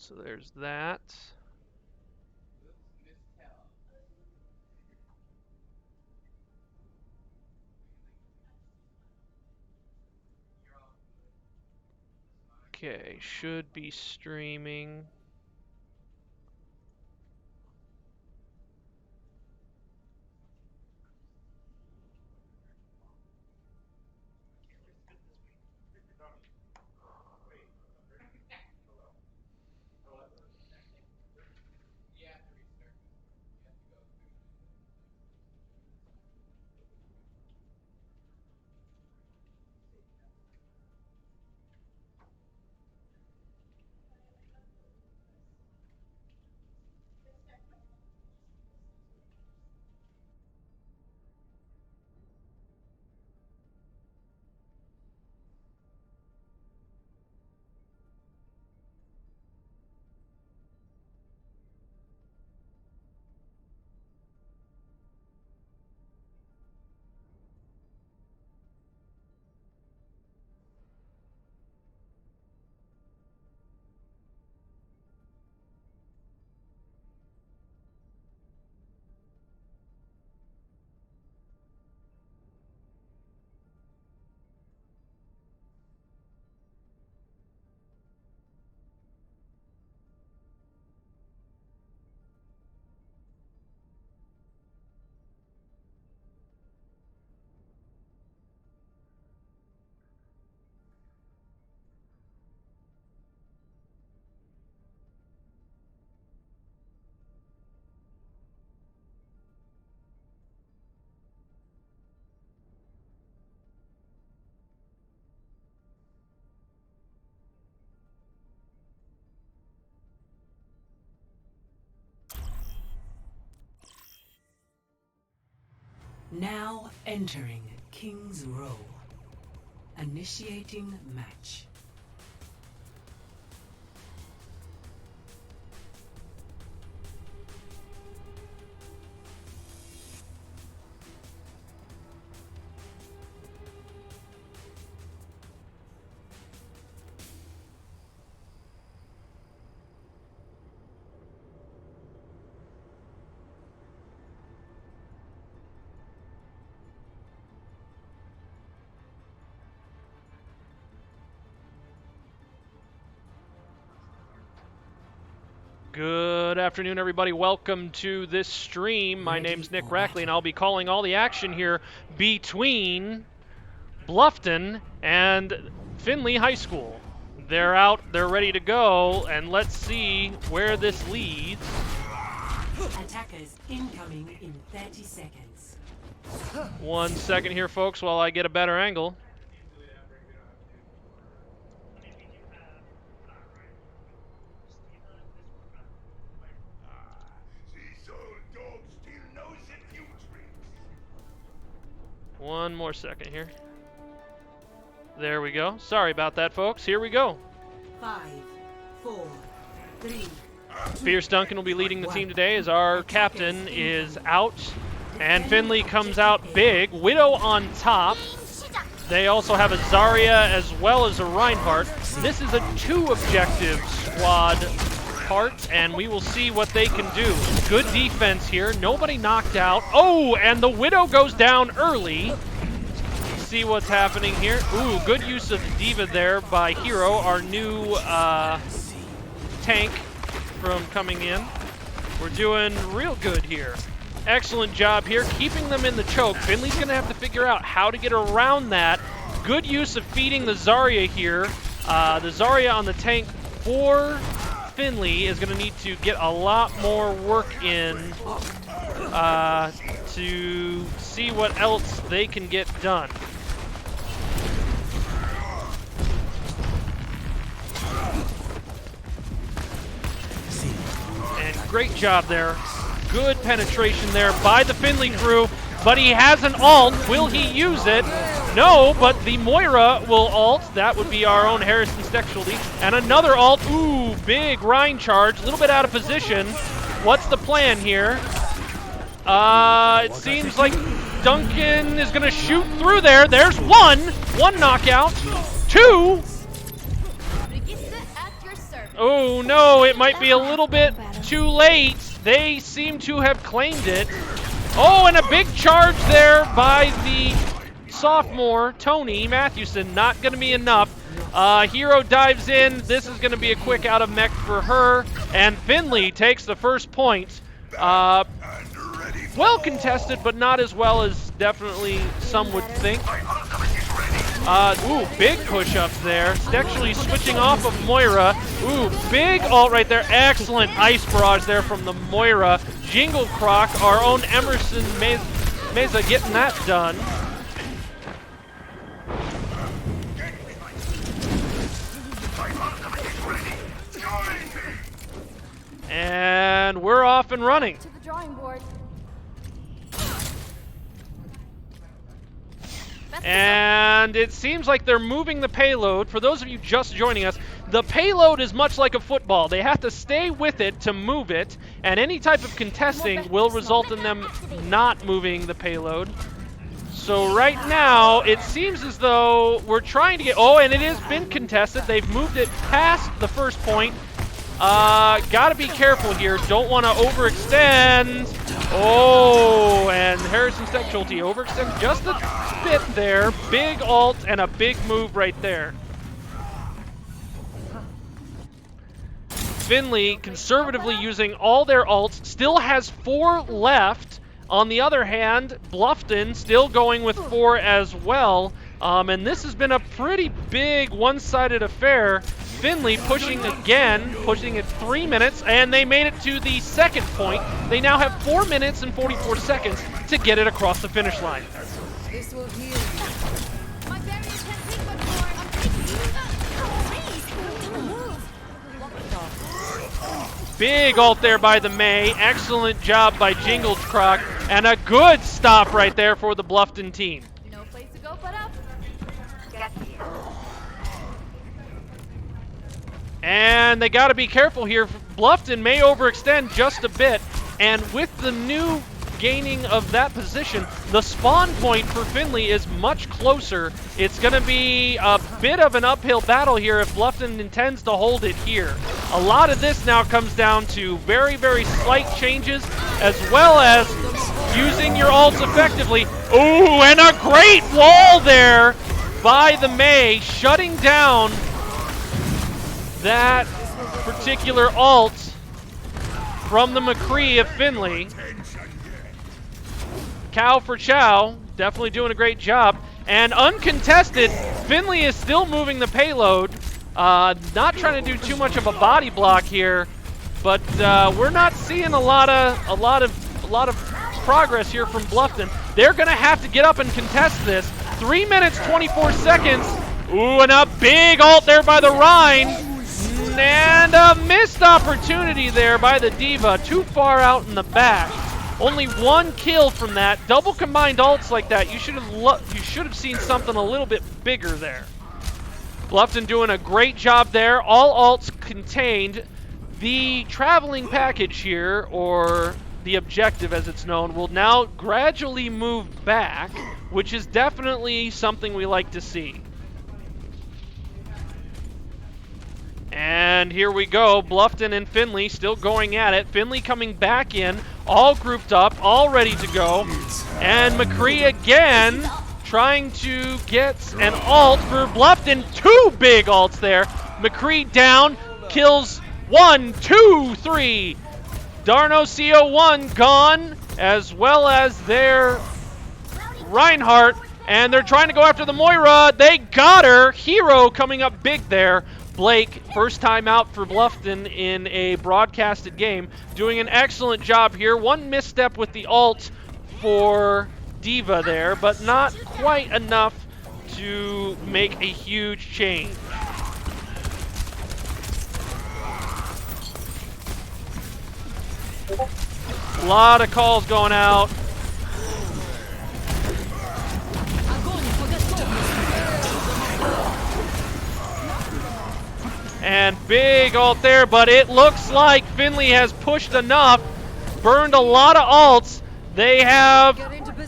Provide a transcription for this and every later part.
So there's that. Okay, should be streaming. Now entering King's Row. Initiating match. Good afternoon, everybody. Welcome to this stream. My name's Nick Rackley, and I'll be calling all the action here between Bluffton and Findlay High School. They're out, they're ready to go, and let's see where this leads. Attackers incoming in 30 seconds. 1 second here, folks, while I get a better angle. One more second here. There we go. Sorry about that, folks. Here we go. 5, 4, 3. Fierce Duncan will be leading the team today as our captain is out. And Findlay comes out big. Widow on top. They also have a Zarya as well as a Reinhardt. This is a 2-objective squad part, and we will see what they can do. Good defense here. Nobody knocked out. Oh, and the Widow goes down early. See what's happening here. Ooh, good use of the Diva there by Hero, our new tank from coming in. We're doing real good here. Excellent job here, keeping them in the choke. Findlay's going to have to figure out how to get around that. Good use of feeding the Zarya here. The Zarya on the tank for Findlay is going to need to get a lot more work in to see what else they can get done. And great job there. Good penetration there by the Findlay crew, but he has an ult. Will he use it? No, but the Moira will ult. That would be our own Harrison Stexualty. And another ult. Ooh, big Rhine charge. A little bit out of position. What's the plan here? It seems like Duncan is going to shoot through there. There's one. One knockout. Two. your service. Oh no, it might be a little bit too late. They seem to have claimed it. Oh, and a big charge there by the sophomore, Tony Matthewson. Not going to be enough. Hero dives in. This is going to be a quick out of mech for her. And Finley takes the first point. Well contested, but not as well as definitely some would think. Ooh, big push-ups there. Actually switching off of Moira. Ooh, big ult right there. Excellent ice barrage there from the Moira. Jingle Croc, our own Emerson Meza getting that done. And we're off and running. To the drawing board. And it seems like they're moving the payload. For those of you just joining us, the payload is much like a football. They have to stay with it to move it, and any type of contesting will result in them not moving the payload. So right now, it seems as though we're trying to get... Oh, and it has been contested. They've moved it past the first point. Gotta be careful here. Don't want to overextend. Oh, and Harrison Steckschulte overextends just a bit there. Big ult and a big move right there. Finley conservatively using all their ults. Still has 4 left. On the other hand, Bluffton still going with 4 as well. And this has been a pretty big one-sided affair. Finley pushing again, pushing it 3 minutes, and they made it to the second point. They now have 4 minutes and 44 seconds to get it across the finish line. This will heal you. My barrier can't take much more. I'm taking you. Please, move. Big ult there by the May. Excellent job by Jingle Croc, and a good stop right there for the Bluffton team. No place to go but up. And they got to be careful here. Bluffton may overextend just a bit, and with the new gaining of that position, the spawn point for Finley is much closer. It's going to be a bit of an uphill battle here if Bluffton intends to hold it here. A lot of this now comes down to very, very slight changes, as well as using your ults effectively. Ooh, and a great wall there by the May, shutting down that particular ult from the McCree of Finley. Cow for Chow, definitely doing a great job. And uncontested, Finley is still moving the payload. Not trying to do too much of a body block here, but we're not seeing a lot of progress here from Bluffton. They're gonna have to get up and contest this. 3 minutes, 24 seconds. Ooh, and a big ult there by the Rhine. And a missed opportunity there by the Diva, too far out in the back. Only 1 kill from that. Double combined ults like that, you should have seen something a little bit bigger there. Bluffton doing a great job there. All ults contained. The traveling package here, or the objective as it's known, will now gradually move back, which is definitely something we like to see. And here we go, Bluffton and Finley still going at it. Finley coming back in, all grouped up, all ready to go. And McCree again, trying to get an ult for Bluffton. 2 big ults there. McCree down, kills 1, 2, 3. Darno CO1 gone, as well as their Reinhardt. And they're trying to go after the Moira. They got her. Hero coming up big there. Blake, first time out for Bluffton in a broadcasted game, doing an excellent job here. 1 misstep with the ult for Diva there, but not quite enough to make a huge change. A lot of calls going out. And big ult there, but it looks like Finley has pushed enough, burned a lot of ults. They have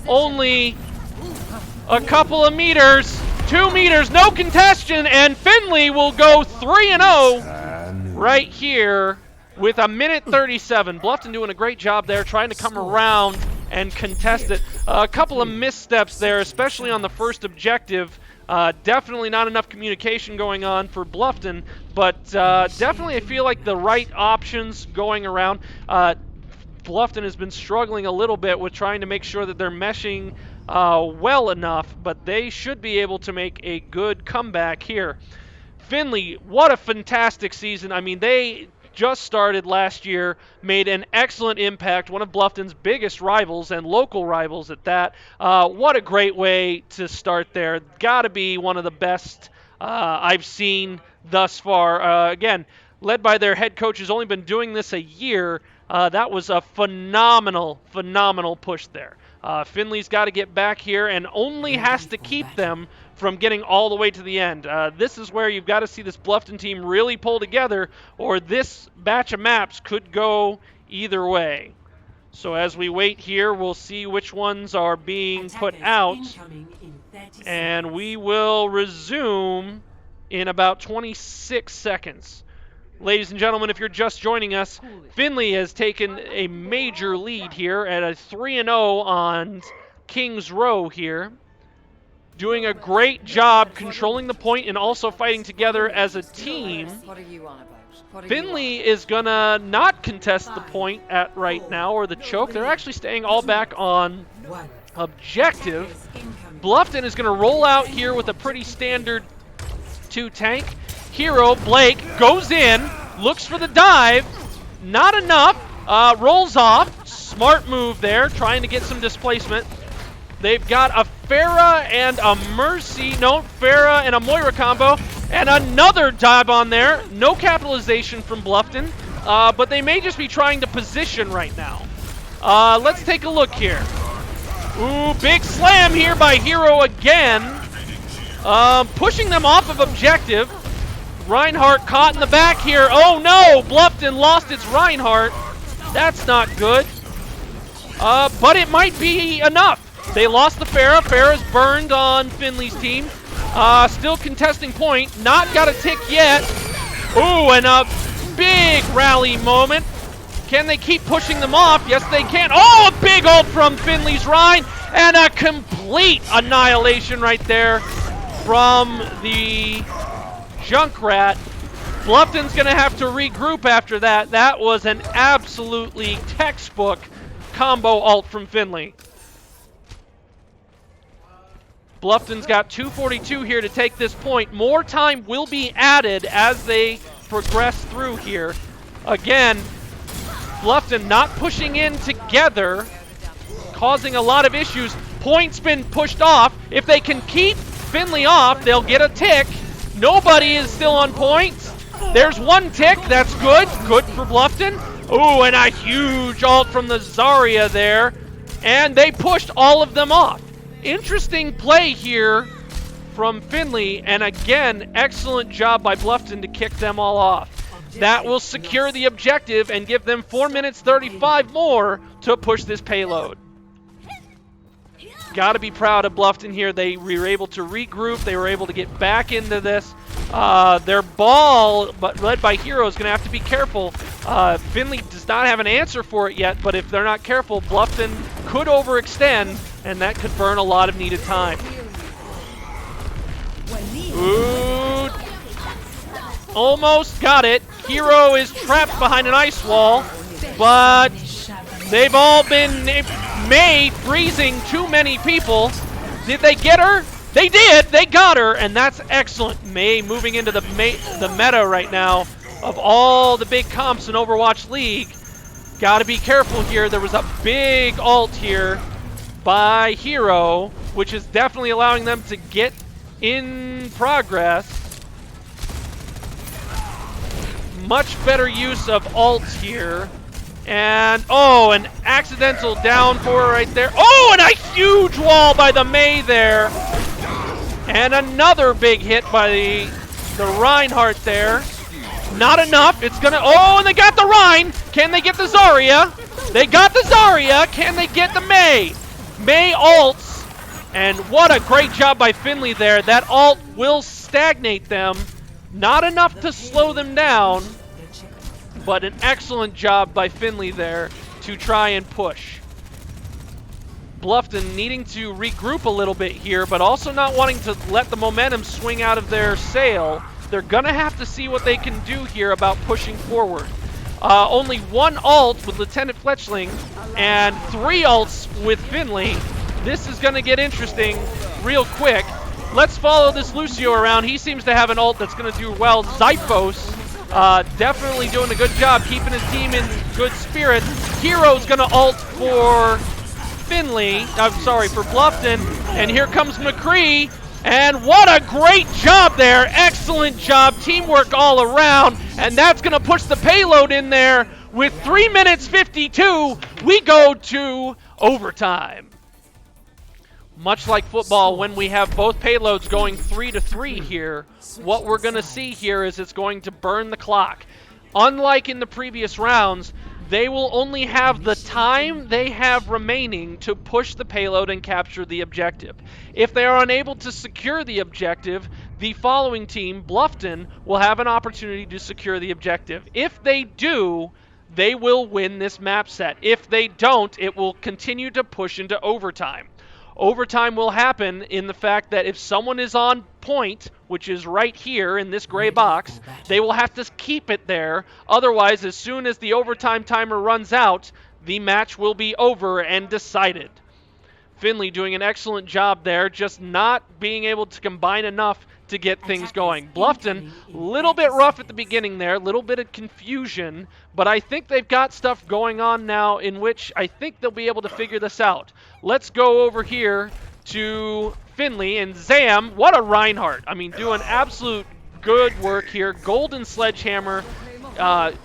only a couple of meters, 2 meters, no contestation, and Finley will go 3-0 right here with a minute 37. Bluffton doing a great job there, trying to come around and contest it. A couple of missteps there, especially on the first objective. Definitely not enough communication going on for Bluffton, but definitely I feel like the right options going around. Bluffton has been struggling a little bit with trying to make sure that they're meshing well enough, but they should be able to make a good comeback here. Finley, what a fantastic season. I mean, they just started last year, made an excellent impact, one of Bluffton's biggest rivals and local rivals at that. What a great way to start there. Got to be one of the best I've seen thus far. Again, led by their head coach, who's only been doing this a year. That was a phenomenal, phenomenal push there. Finley's got to get back here and only has to keep them from getting all the way to the end. This is where you've got to see this Bluffton team really pull together, or this batch of maps could go either way. So as we wait here, we'll see which ones are being put out, and we will resume in about 26 seconds. Ladies and gentlemen, if you're just joining us, Finley has taken a major lead here at a 3-0 on Kings Row here. Doing a great job controlling the point and also fighting together as a team. Finley is going to not contest the point at right now, or the choke. They're actually staying all back on objective. Bluffton is going to roll out here with a pretty standard 2-tank. Hero, Blake, goes in, looks for the dive. Not enough. Rolls off. Smart move there, trying to get some displacement. They've got a Pharah and a Mercy. No, Pharah and a Moira combo. And another dive on there. No capitalization from Bluffton. But they may just be trying to position right now. Let's take a look here. Ooh, big slam here by Hero again. Pushing them off of objective. Reinhardt caught in the back here. Oh no, Bluffton lost its Reinhardt. That's not good. But it might be enough. They lost the Pharah. Pharah's burned on Finley's team. Still contesting point. Not got a tick yet. Ooh, and a big rally moment. Can they keep pushing them off? Yes, they can. Oh, a big ult from Finley's Rhine. And a complete annihilation right there from the Junkrat. Bluffton's going to have to regroup after that. That was an absolutely textbook combo ult from Finley. Bluffton's got 2:42 here to take this point. More time will be added as they progress through here. Again, Bluffton not pushing in together, causing a lot of issues. Point's been pushed off. If they can keep Finley off, they'll get a tick. Nobody is still on point. There's one tick. That's good. Good for Bluffton. Ooh, and a huge ult from the Zarya there. And they pushed all of them off. Interesting play here from Finley. And again, excellent job by Bluffton to kick them all off. That will secure the objective and give them 4 minutes 35 more to push this payload. Got to be proud of Bluffton here. They were able to regroup. They were able to get back into this. Their ball, but led by Hero, is going to have to be careful. Finley does not have an answer for it yet, but if they're not careful, Bluffton could overextend, and that could burn a lot of needed time. Ooh, almost got it. Hero is trapped behind an ice wall, but they've all been May freezing too many people. Did they get her? They did. They got her, and that's excellent. May moving into the meta right now of all the big comps in Overwatch League. Got to be careful here. There was a big ult here by Hero, which is definitely allowing them to get in progress. Much better use of ults here. And, oh, an accidental down for right there. Oh, and a huge wall by the May there. And another big hit by the Reinhardt there. Not enough. It's going to, oh, and they got the Rhine. Can they get the Zarya? They got the Zarya. Can they get the May? May ults. And what a great job by Finley there. That ult will stagnate them. Not enough to slow them down. but an excellent job by Finley there to try and push. Bluffton needing to regroup a little bit here, but also not wanting to let the momentum swing out of their sail. They're going to have to see what they can do here about pushing forward. Only one ult with Lieutenant Fletchling and 3 ults with Finley. This is going to get interesting real quick. Let's follow this Lucio around. He seems to have an ult that's going to do well. Zyphos definitely doing a good job keeping his team in good spirits. Hero's going to ult for Finley. I'm sorry, for Bluffton. And here comes McCree. And what a great job there. Excellent job. Teamwork all around. And that's going to push the payload in there. With 3 minutes 52, we go to overtime. Much like football, when we have both payloads going 3-3 here, what we're going to see here is it's going to burn the clock. Unlike in the previous rounds, they will only have the time they have remaining to push the payload and capture the objective. If they are unable to secure the objective, the following team, Bluffton, will have an opportunity to secure the objective. If they do, they will win this map set. If they don't, it will continue to push into overtime. Overtime will happen in the fact that if someone is on point, which is right here in this gray box, they will have to keep it there. Otherwise, as soon as the overtime timer runs out, the match will be over and decided. Finley doing an excellent job there, just not being able to combine enough to get things going. Bluffton, a little bit rough at the beginning there, a little bit of confusion, but I think they've got stuff going on now in which I think they'll be able to figure this out. Let's go over here to Finley and Zam. What a Reinhardt. I mean, doing absolute good work here. Golden Sledgehammer,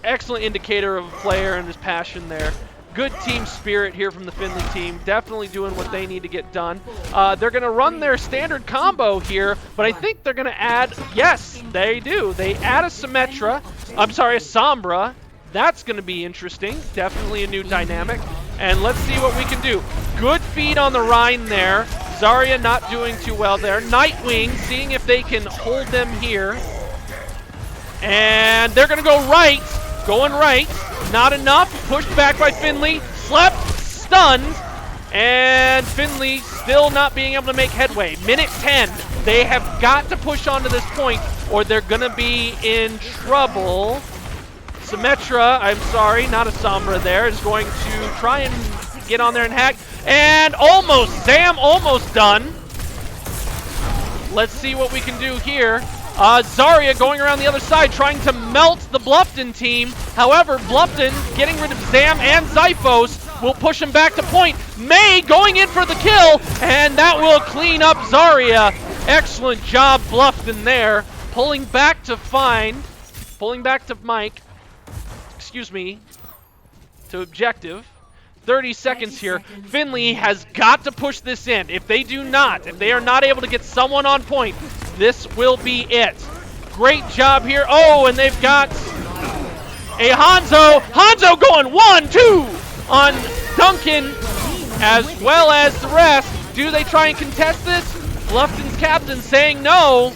excellent indicator of a player and his passion there. Good team spirit here from the Finley team. Definitely doing what they need to get done. They're going to run their standard combo here, but I think they're going to add, yes, they do. They add a Symmetra. I'm sorry, a Sombra. That's going to be interesting. Definitely a new dynamic. And let's see what we can do. Good feed on the Rhine there. Zarya not doing too well there. Nightwing seeing if they can hold them here. And they're going to go right. Going right. Not enough. Pushed back by Finley. Slept. Stunned. And Finley still not being able to make headway. Minute 10. They have got to push on to this point or they're going to be in trouble. Symmetra, I'm sorry, not a Sombra there, is going to try and get on there and hack. And almost. Zam almost done. Let's see what we can do here. Zarya going around the other side, trying to melt the Bluffton team. However, Bluffton getting rid of Zam and Zyphos will push him back to point. May going in for the kill, and that will clean up Zarya. Excellent job, Bluffton there. Pulling back to Mike. Excuse me, to objective. 30 seconds here. Finley has got to push this in. If they do not, if they are not able to get someone on point, this will be it. Great job here. Oh, and they've got a Hanzo. Hanzo going 1-2 on Duncan as well as the rest. Do they try and contest this? Bluffton's captain saying no.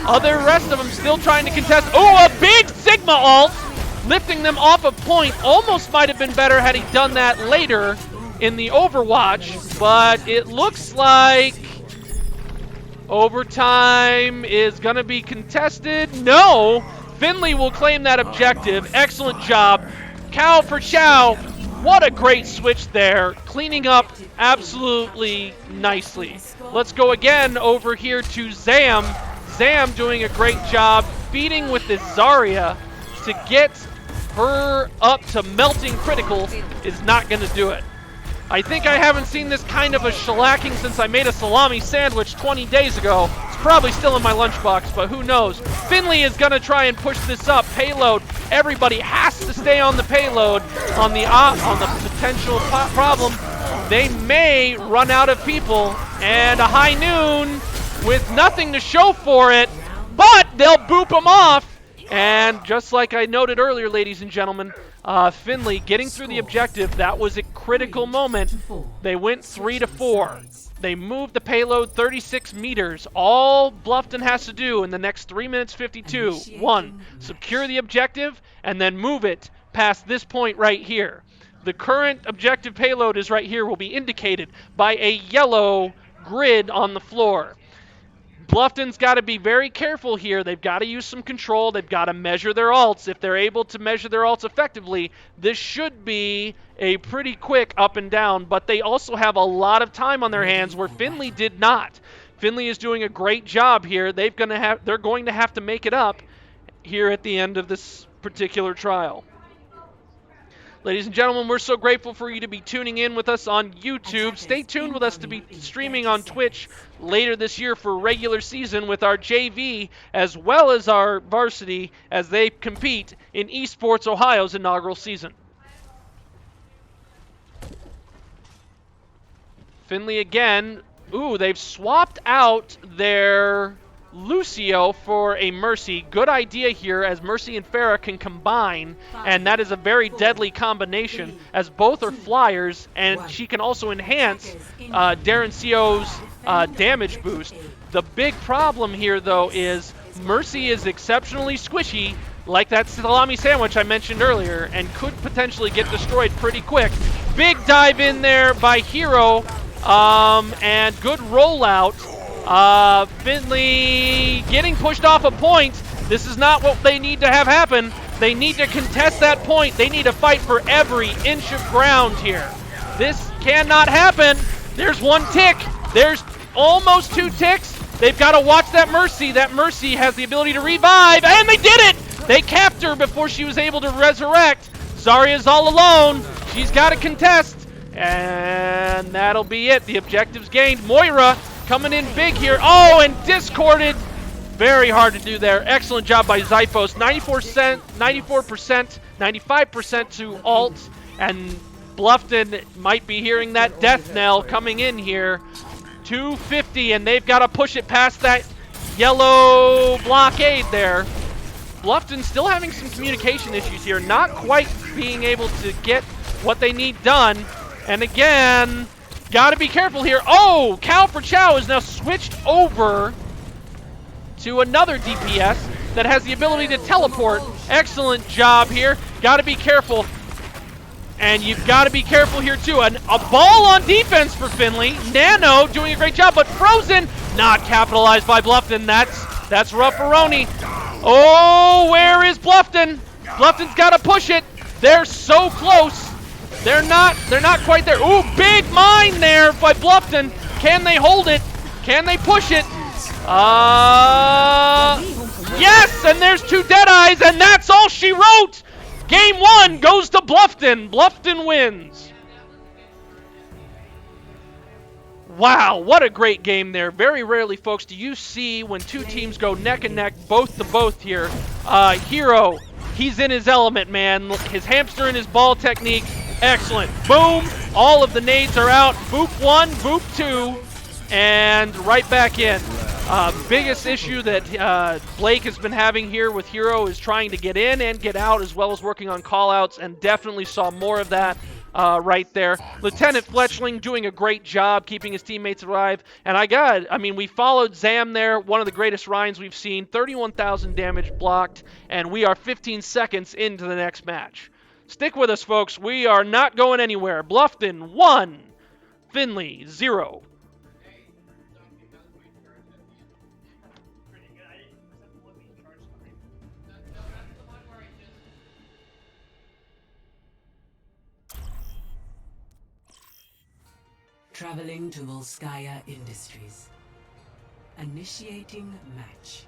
Other rest of them still trying to contest. Oh, a big Sigma ult. Lifting them off a point. Almost might have been better had he done that later in the Overwatch, but it looks like overtime is going to be contested. No! Finley will claim that objective. Excellent job. Cow for Chow. What a great switch there. Cleaning up absolutely nicely. Let's go again over here to Zam. Zam doing a great job feeding with this Zarya to get her up to melting critical is not going to do it. I think I haven't seen this kind of a shellacking since I made a salami sandwich 20 days ago. It's probably still in my lunchbox, but who knows. Finley is going to try and push this up. Payload. Everybody has to stay on the payload. On the potential problem, they may run out of people. And a high noon with nothing to show for it, but they'll boop them off. And just like I noted earlier, ladies and gentlemen, Finley getting through the objective, that was a critical moment. They went 3-4. They moved the payload 36 meters. All Bluffton has to do in the next 3 minutes 52, 1, secure the objective, and then move it past this point right here. The current objective payload is right here, will be indicated by a yellow grid on the floor. Bluffton's got to be very careful here. They've got to use some control. They've got to measure their ults. If they're able to measure their ults effectively, this should be a pretty quick up and down, but they also have a lot of time on their hands where Finley did not. Finley is doing a great job here. They're going to have to make it up here at the end of this particular trial. Ladies and gentlemen, we're so grateful for you to be tuning in with us on YouTube. Stay tuned with us to be streaming on Twitch later this year for regular season with our JV as well as our varsity as they compete in Esports Ohio's inaugural season. Finley again. Ooh, they've swapped out their Lucio for a Mercy. Good idea here as Mercy and Farah can combine, and that is a very deadly combination as both are flyers, and she can also enhance Darren Co's damage boost. The big problem here, though, is Mercy is exceptionally squishy, like that salami sandwich I mentioned earlier, and could potentially get destroyed pretty quick. Big dive in there by Hero, and good rollout. Finley getting pushed off a point. This is not what they need to have happen. They need to contest that point. They need to fight for every inch of ground here. This cannot happen. There's one tick. There's almost two ticks. They've got to watch that Mercy. That Mercy has the ability to revive, and they did it! They capped her before she was able to resurrect. Zarya's all alone. She's got to contest, and that'll be it. The objective's gained. Moira coming in big here. Oh, and discorded. Very hard to do there. Excellent job by Zyphos. 94%, 95% to ult. And Bluffton might be hearing that death knell coming in here. 250, and they've got to push it past that yellow blockade there. Bluffton still having some communication issues here. Not quite being able to get what they need done. And again, got to be careful here. Oh, Cow for Chow is now switched over to another DPS that has the ability to teleport. Excellent job here. Got to be careful. And you've got to be careful here too. A ball on defense for Finley. Nano doing a great job, but Frozen not capitalized by Bluffton. That's rough-a-roni. Oh, where is Bluffton? Bluffton's got to push it. They're so close. They're not quite there. Ooh, big mine there by Bluffton. Can they hold it? Can they push it? Yes, and there's two Deadeyes, and that's all she wrote. Game one goes to Bluffton. Bluffton wins. Wow, what a great game there. Very rarely, folks, do you see when two teams go neck and neck, both to both here. Hero, he's in his element, man. His hamster and his ball technique, excellent. Boom, all of the nades are out. Boop one, boop two, and right back in. Biggest issue that Blake has been having here with Hero is trying to get in and get out, as well as working on callouts, and definitely saw more of that right there. Lieutenant Fletchling doing a great job keeping his teammates alive. And we followed Zam there, one of the greatest Ryans we've seen. 31,000 damage blocked, and we are 15 seconds into the next match. Stick with us, folks. We are not going anywhere. Bluffton 1, Finley 0. Traveling to Volskaya Industries. Initiating match.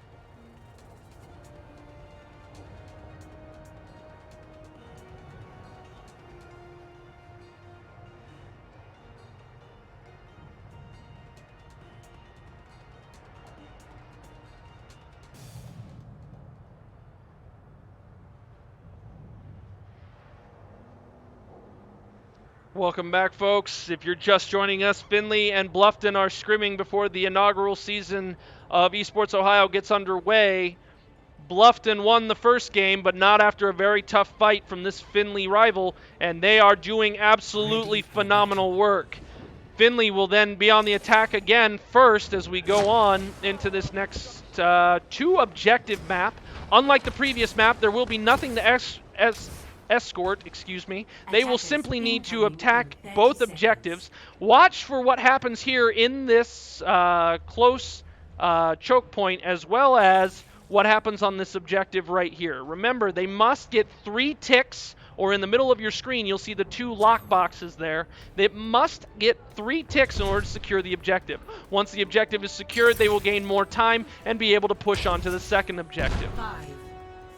Welcome back, folks. If you're just joining us, Finley and Bluffton are scrimming before the inaugural season of Esports Ohio gets underway. Bluffton won the first game, but not after a very tough fight from this Finley rival, and they are doing absolutely phenomenal work. Finley will then be on the attack again first as we go on into this next two objective map. Unlike the previous map, there will be nothing to escort, excuse me. They will simply need to attack both objectives. Watch for what happens here in this close choke point, as well as what happens on this objective right here. Remember, they must get 3 ticks, or in the middle of your screen, you'll see the 2 lock boxes there. They must get 3 ticks in order to secure the objective. Once the objective is secured, they will gain more time and be able to push on to the second objective. 5,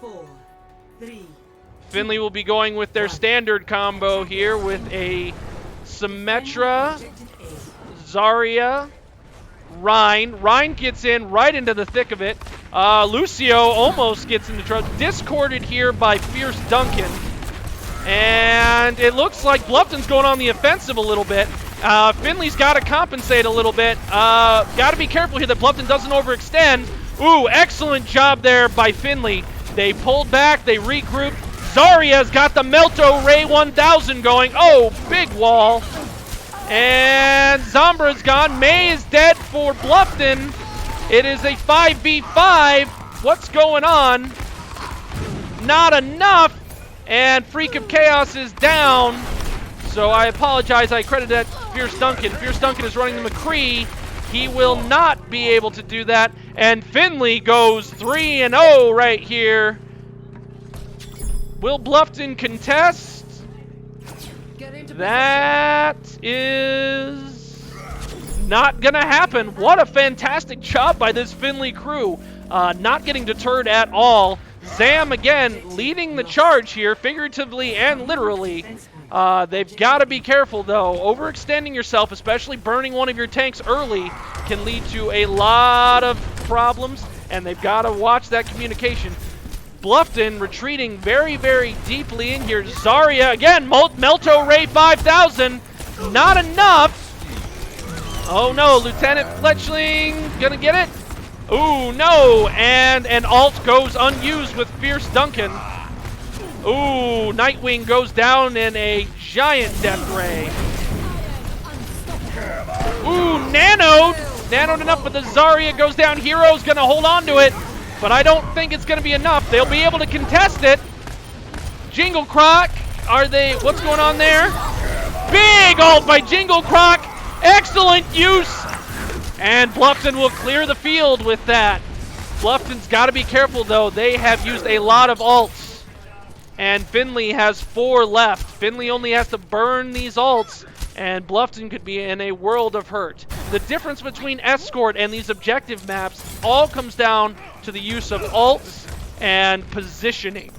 4, 3. Finley will be going with their standard combo here with a Symmetra, Objective A. Zarya, Rhine. Rhine gets in right into the thick of it. Lucio almost gets into trouble. Discorded here by Fierce Duncan. And it looks like Bluffton's going on the offensive a little bit. Finley's got to compensate a little bit. Got to be careful here that Bluffton doesn't overextend. Ooh, excellent job there by Finley. They pulled back, they regrouped. Zarya's got the Melto Ray 1000 going. Oh, big wall. And Zombra's gone. May is dead for Bluffton. It is a 5v5. What's going on? Not enough. And Freak of Chaos is down. So I apologize. I credit that Fierce Duncan. Fierce Duncan is running the McCree. He will not be able to do that. And Finley goes 3-0 right here. Will Bluffton contest? That is not going to happen. What a fantastic job by this Finley crew. Not getting deterred at all. Zam, again, leading the charge here, figuratively and literally. They've got to be careful, though. Overextending yourself, especially burning one of your tanks early, can lead to a lot of problems, and they've got to watch that communication. Bluffton retreating very, very deeply in here. Zarya, again, Melto Ray 5000. Not enough. Oh, no. Lieutenant Fletchling going to get it? Ooh, no. And an alt goes unused with Fierce Duncan. Ooh, Nightwing goes down in a giant death ray. Ooh, nanoed. Nanoed enough, but the Zarya goes down. Hero's going to hold on to it. But I don't think it's going to be enough. They'll be able to contest it. Jingle Croc, are they, what's going on there? Big ult by Jingle Croc. Excellent use. And Bluffton will clear the field with that. Bluffton's got to be careful, though. They have used a lot of ults. And Finley has 4 left. Finley only has to burn these ults, and Bluffton could be in a world of hurt. The difference between Escort and these objective maps all comes down to the use of ults and positioning.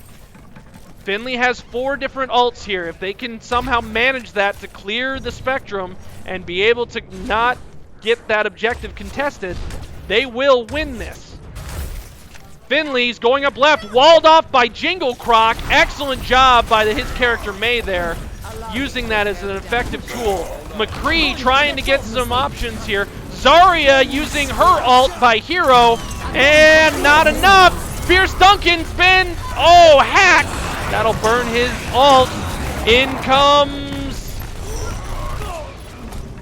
Finley has 4 different ults here. If they can somehow manage that to clear the spectrum and be able to not get that objective contested, they will win this. Finley's going up left, walled off by Jingle Croc. Excellent job by his character May there, using that as an effective tool. McCree trying to get some options here. Zarya using her ult by Hero, and not enough. Fierce Duncan spin. Oh, hack. That'll burn his ult. In comes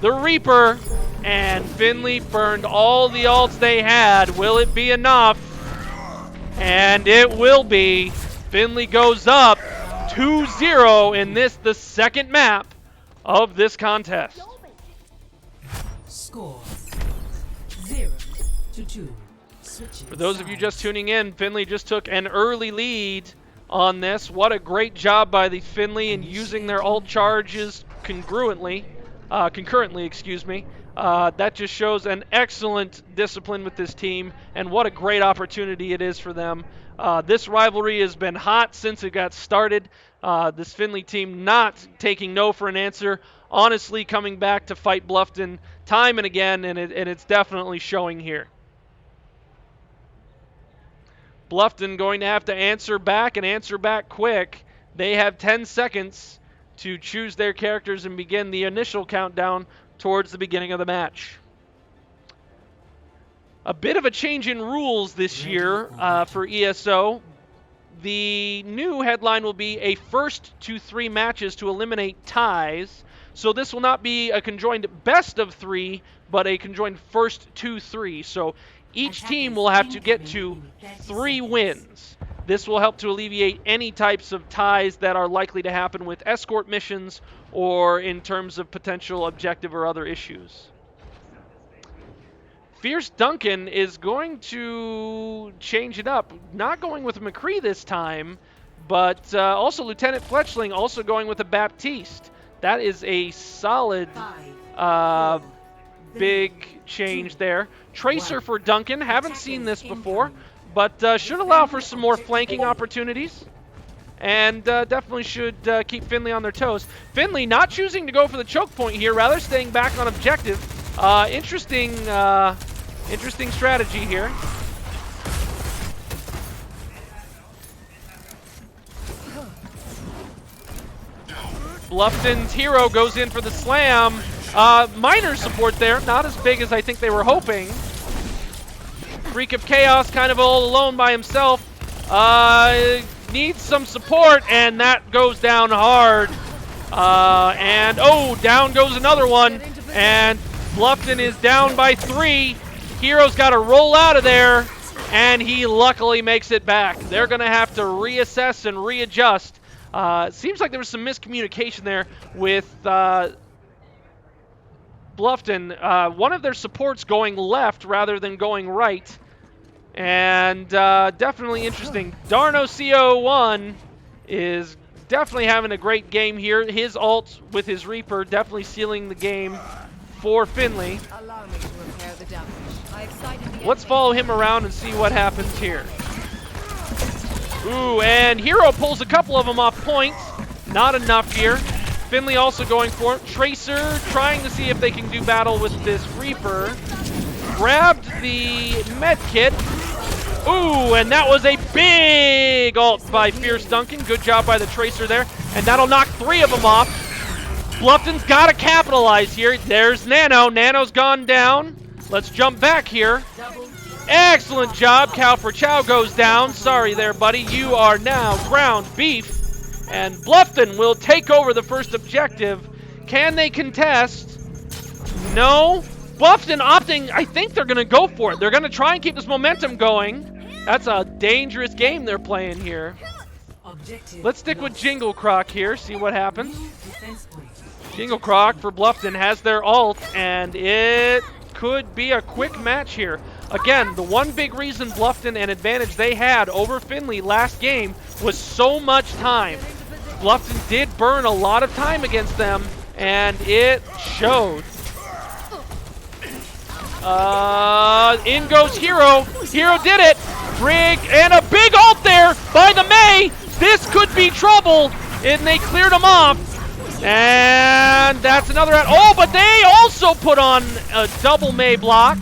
the Reaper, and Finley burned all the ults they had. Will it be enough? And it will be. Finley goes up 2-0 in this, the second map of this contest. Score 0-2. For those of you just tuning in, Finley just took an early lead on this. What a great job by the Finley in using their ult charges concurrently, excuse me. That just shows an excellent discipline with this team, and what a great opportunity it is for them. This rivalry has been hot since it got started. This Finley team not taking no for an answer, honestly coming back to fight Bluffton time and again, and it's definitely showing here. Bluffton going to have to answer back, and answer back quick. They have 10 seconds to choose their characters and begin the initial countdown towards the beginning of the match. A bit of a change in rules this year for ESO. The new headline will be a first to 3 matches to eliminate ties. So this will not be a conjoined best of 3, but a conjoined first to 3. So each team will have to get to 3 wins. This will help to alleviate any types of ties that are likely to happen with escort missions or in terms of potential objective or other issues. Fierce Duncan is going to change it up. Not going with McCree this time, but also Lieutenant Fletchling also going with a Baptiste. That is a solid big change there. Tracer for Duncan. Haven't seen this before, but should allow for some more flanking opportunities. And definitely should keep Finley on their toes. Finley not choosing to go for the choke point here, rather staying back on objective. Interesting strategy here. Bluffton's hero goes in for the slam. Minor support there, not as big as I think they were hoping. Freak of Chaos kind of all alone by himself. Needs some support, and that goes down hard. And oh, down goes another one. And Bluffton is down by 3. Hero's got to roll out of there, and he luckily makes it back. They're going to have to reassess and readjust. Seems like there was some miscommunication there with Bluffton. One of their supports going left rather than going right. And definitely interesting. Darno CO1 is definitely having a great game here. His ult with his Reaper definitely sealing the game for Finley. Allow me to repair the damage. I excited the Let's enemy. follow him around and see what happens here. Ooh, and Hero pulls a couple of them off points. Not enough here. Finley also going for it. Tracer trying to see if they can do battle with this Reaper. Grabbed the med kit. Ooh, and that was a big ult by Fierce Duncan. Good job by the Tracer there. And that'll knock 3 of them off. Bluffton's got to capitalize here. There's Nano. Nano's gone down. Let's jump back here. Excellent job. Cow for Chow goes down. Sorry there, buddy. You are now ground beef. And Bluffton will take over the first objective. Can they contest? No. Bluffton opting, I think they're going to go for it. They're going to try and keep this momentum going. That's a dangerous game they're playing here. Let's stick with Jingle Croc here, see what happens. Jingle Croc for Bluffton has their ult, and it could be a quick match here. Again, the one big reason Bluffton and advantage they had over Finley last game was so much time. Bluffton did burn a lot of time against them, and it showed. In goes Hero. Hero did it. Brig, and a big ult there by the Mei. This could be trouble, and they cleared him off. And that's another out. Oh, but they also put on a double Mei block.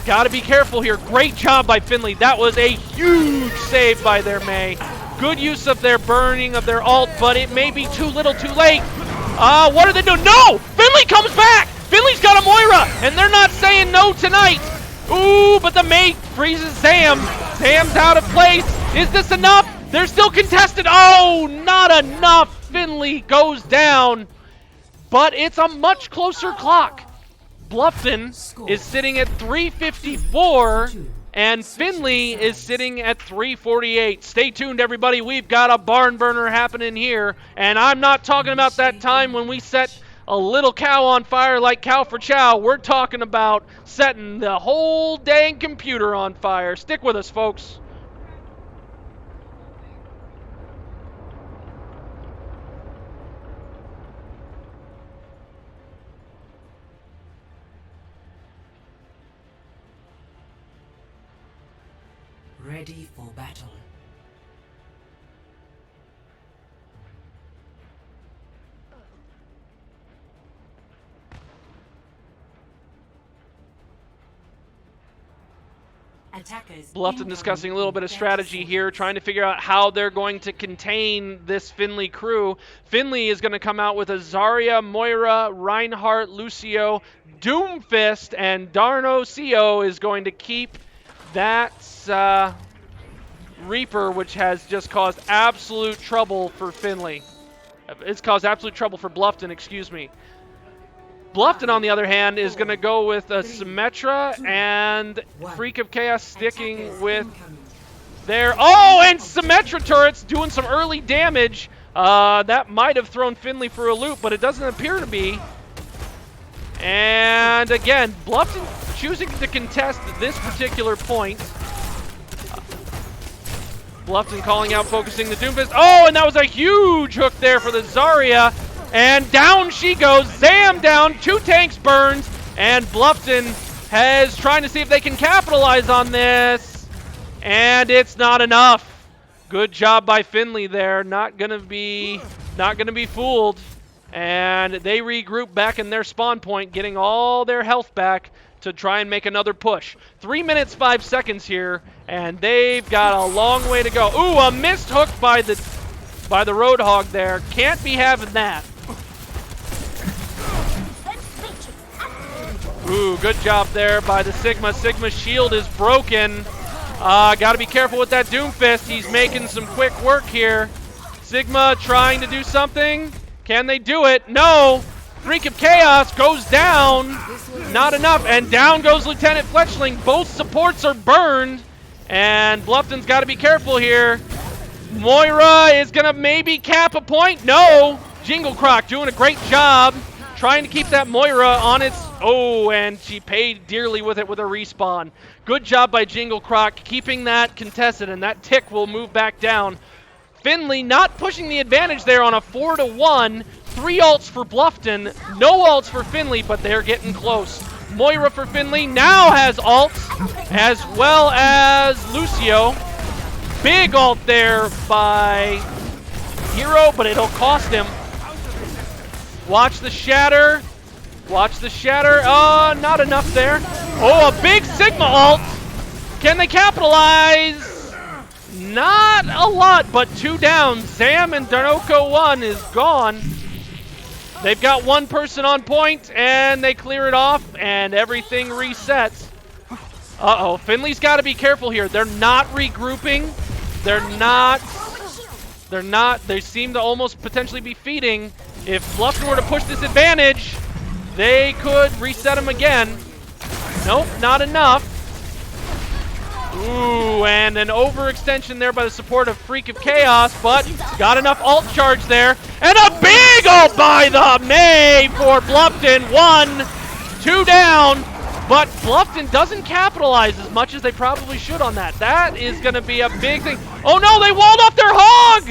Got to be careful here. Great job by Finley. That was a huge save by their Mei. Good use of their burning of their ult, but it may be too little too late. What are they doing? No! Finley comes back! Finley's got a Moira, and they're not saying no tonight. Ooh, but the Mei freezes Zam. Zam's out of place. Is this enough? They're still contested. Oh, not enough. Finley goes down, but it's a much closer clock. Bluffton is sitting at 354, and Finley is sitting at 348. Stay tuned, everybody. We've got a barn burner happening here, and I'm not talking about that time when we set a little cow on fire like Cow for Chow. We're talking about setting the whole dang computer on fire. Stick with us, folks. Ready for battle. Bluffton discussing a little bit of strategy here, trying to figure out how they're going to contain this Finley crew. Finley is going to come out with a Zarya, Moira, Reinhardt, Lucio, Doomfist, and Darno CO is going to keep that Reaper, which has just caused absolute trouble for Finley. It's caused absolute trouble for Bluffton, excuse me. Bluffton, on the other hand, is going to go with a Symmetra and Freak of Chaos sticking with there. Oh, and Symmetra turrets doing some early damage. That might have thrown Finley for a loop, but it doesn't appear to be. And again, Bluffton choosing to contest this particular point. Bluffton calling out, focusing the Doomfist. Oh, and that was a huge hook there for the Zarya. And down she goes. Zam down, 2 tanks burned. And Bluffton has trying to see if they can capitalize on this. And it's not enough. Good job by Finley there. Not gonna be fooled. And they regroup back in their spawn point, getting all their health back to try and make another push. 3 minutes, 5 seconds here, and they've got a long way to go. Ooh, a missed hook by the Roadhog there. Can't be having that. Ooh, good job there by the Sigma. Sigma's shield is broken. Gotta be careful with that Doomfist. He's making some quick work here. Sigma trying to do something. Can they do it? No. Freak of Chaos goes down. Not enough. And down goes Lieutenant Fletchling. Both supports are burned. And Bluffton's got to be careful here. Moira is going to maybe cap a point. No. Jingle Croc doing a great job trying to keep that Moira on its... Oh, and she paid dearly with it with a respawn. Good job by Jingle Croc keeping that contested, and that tick will move back down. Finley not pushing the advantage there on a 4-1. 3 ults for Bluffton, no ults for Finley, but they're getting close. Moira for Finley now has ults, as well as Lucio. Big ult there by Hero, but it'll cost him. Watch the shatter. Watch the shatter. Not enough there. Oh, a big Sigma ult. Can they capitalize? Not a lot, but 2 down. Zam and Darnoko 1 is gone. They've got 1 person on point, and they clear it off, and everything resets. Uh-oh, Finley's got to be careful here. They're not regrouping. They seem to almost potentially be feeding. If Bluffton were to push this advantage, they could reset him again. Nope, not enough. Ooh, and an overextension there by the support of Freak of Chaos, but got enough ult charge there. And a big ult by the May for Bluffton. 1, 2 down, but Bluffton doesn't capitalize as much as they probably should on that. That is going to be a big thing. Oh no, they walled off their hog!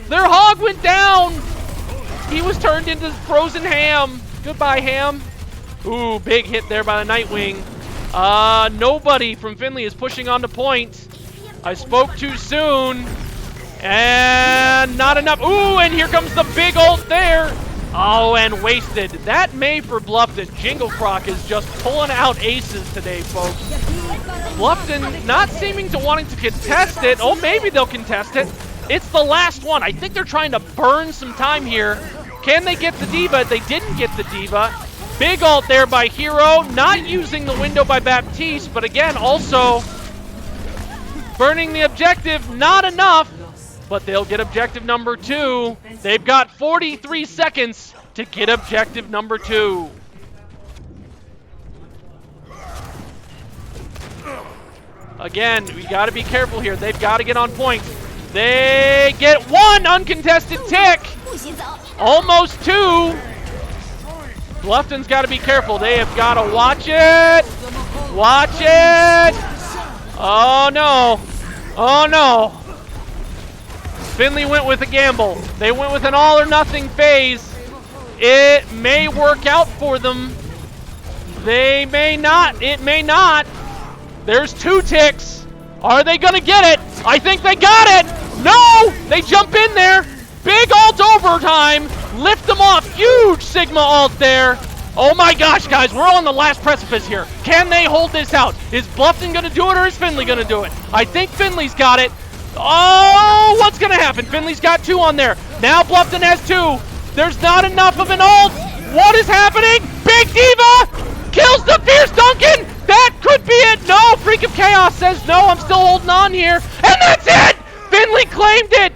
Their hog went down! He was turned into frozen ham. Goodbye, ham. Ooh, big hit there by the Nightwing. Nobody from Finley is pushing on the point. I spoke too soon. And not enough. Ooh, and here comes the big ult there. Oh, and wasted. That May for Bluffton. Jingle Croc is just pulling out aces today, folks. Bluffton not seeming to wanting to contest it. Oh, maybe they'll contest it. It's the last one. I think they're trying to burn some time here. Can they get the Diva? They didn't get the Diva. Big ult there by Hero, not using the window by Baptiste, but again, also burning the objective, not enough, but they'll get objective number 2. They've got 43 seconds to get objective number 2. Again, we got to be careful here. They've got to get on point. They get 1 uncontested tick, almost 2. Bluffton's got to be careful. They have got to watch it. Watch it. Oh, no. Oh, no. Finley went with a gamble. They went with an all-or-nothing phase. It may work out for them. They may not. It may not. There's 2 ticks. Are they going to get it? I think they got it. No! They jump in there. Big ult overtime. Lift them off. Huge Sigma ult there. Oh my gosh, guys. We're on the last precipice here. Can they hold this out? Is Bluffton going to do it or is Finley going to do it? I think Finley's got it. Oh, what's going to happen? Finley's got 2 on there. Now Bluffton has 2. There's not enough of an ult. What is happening? Big Diva kills the Fierce Duncan. That could be it. No, Freak of Chaos says no. I'm still holding on here. And that's it. Finley claimed it.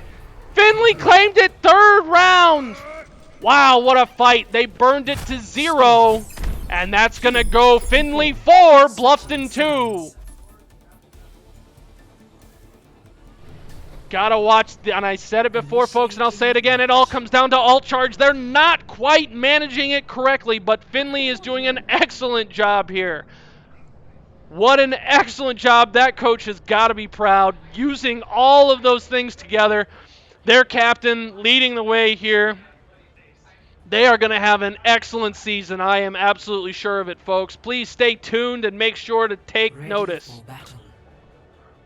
Finley claimed it. 3rd round. Wow, what a fight. They burned it to 0. And that's going to go Finley 4, Bluffton 2. Gotta watch, and I said it before, folks, and I'll say it again, it all comes down to alt charge. They're not quite managing it correctly, but Finley is doing an excellent job here. What an excellent job. That coach has got to be proud, using all of those things together. Their captain leading the way here. They are going to have an excellent season. I am absolutely sure of it, folks. Please stay tuned and make sure to take notice.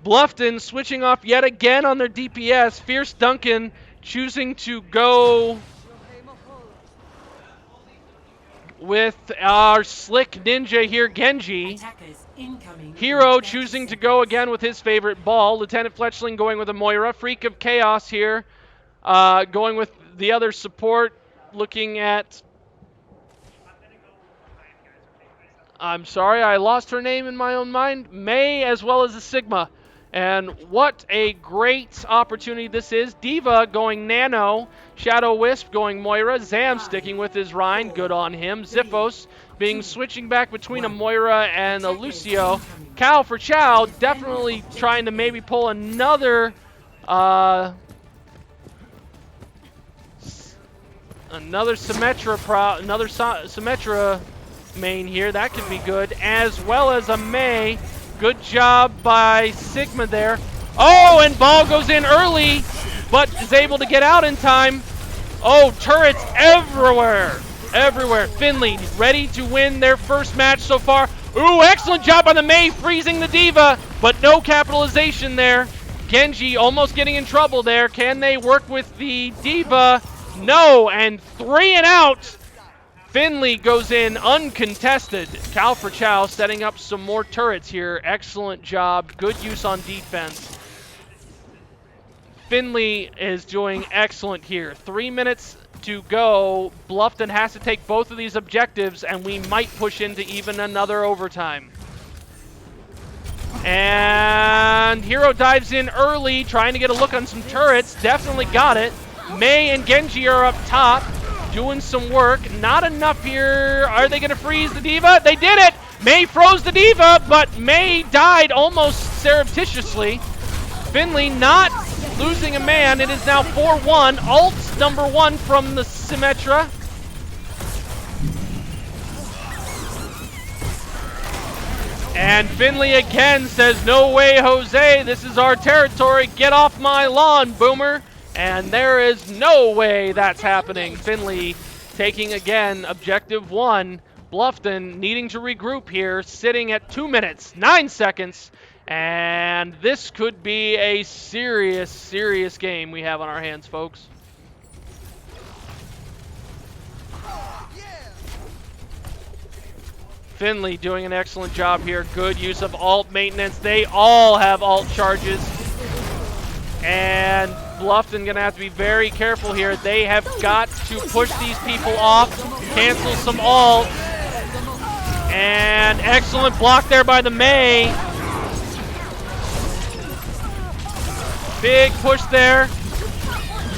Bluffton switching off yet again on their DPS. Fierce Duncan choosing to go with our slick ninja here, Genji. Hero choosing to go again with his favorite ball. Lieutenant Fletchling going with a Moira. Freak of Chaos here going with the other support, looking at... I'm sorry, I lost her name in my own mind. May, as well as a Sigma. And what a great opportunity this is. Diva going Nano. Shadow Wisp going Moira. Zam sticking with his Rhine. Good on him. Ziphos switching back between a Moira and a Lucio. Cow for Chow definitely trying to maybe pull another Symmetra main here. That could be good, as well as a May. Good job by Sigma there. Oh, and ball goes in early, but is able to get out in time. Oh, turrets everywhere. Everywhere. Finley ready to win their first match so far. Ooh, excellent job by the May, freezing the Diva, but no capitalization there. Genji almost getting in trouble there. Can they work with the Diva? No, and 3 and out. Finley goes in uncontested. Cow for Chow setting up some more turrets here. Excellent job. Good use on defense. Finley is doing excellent here. 3 minutes to go. Bluffton has to take both of these objectives, and we might push into even another overtime. And Hero dives in early, trying to get a look on some turrets. Definitely got it. May and Genji are up top, doing some work. Not enough here. Are they going to freeze the Diva? They did it! May froze the Diva, but May died almost surreptitiously. Finley not losing a man. It is now 4-1. Ult number 1 from the Symmetra. And Finley again says, no way, Jose. This is our territory. Get off my lawn, boomer. And there is no way that's happening. Finley taking again objective 1. Bluffton needing to regroup here, sitting at 2 minutes, 9 seconds. And this could be a serious, serious game we have on our hands, folks. Finley doing an excellent job here. Good use of alt maintenance. They all have alt charges. And Bluffton gonna have to be very careful here. They have got to push these people off, cancel some alt. And excellent block there by the May. Big push there.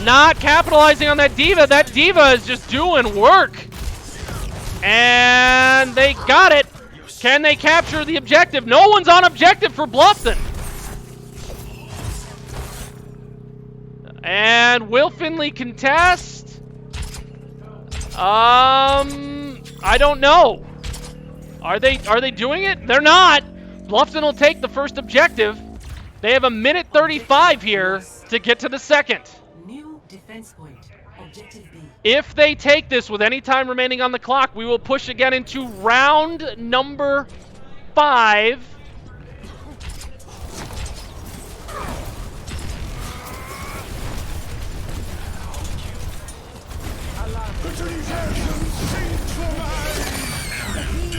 Not capitalizing on that Diva. That Diva is just doing work. And they got it. Can they capture the objective? No one's on objective for Bluffton. And will Finley contest? I don't know. Are they doing it? They're not. Bluffton will take the first objective. They have a minute 35 here to get to the second. New defense point. Objective B. If they take this with any time remaining on the clock, we will push again into round number 5.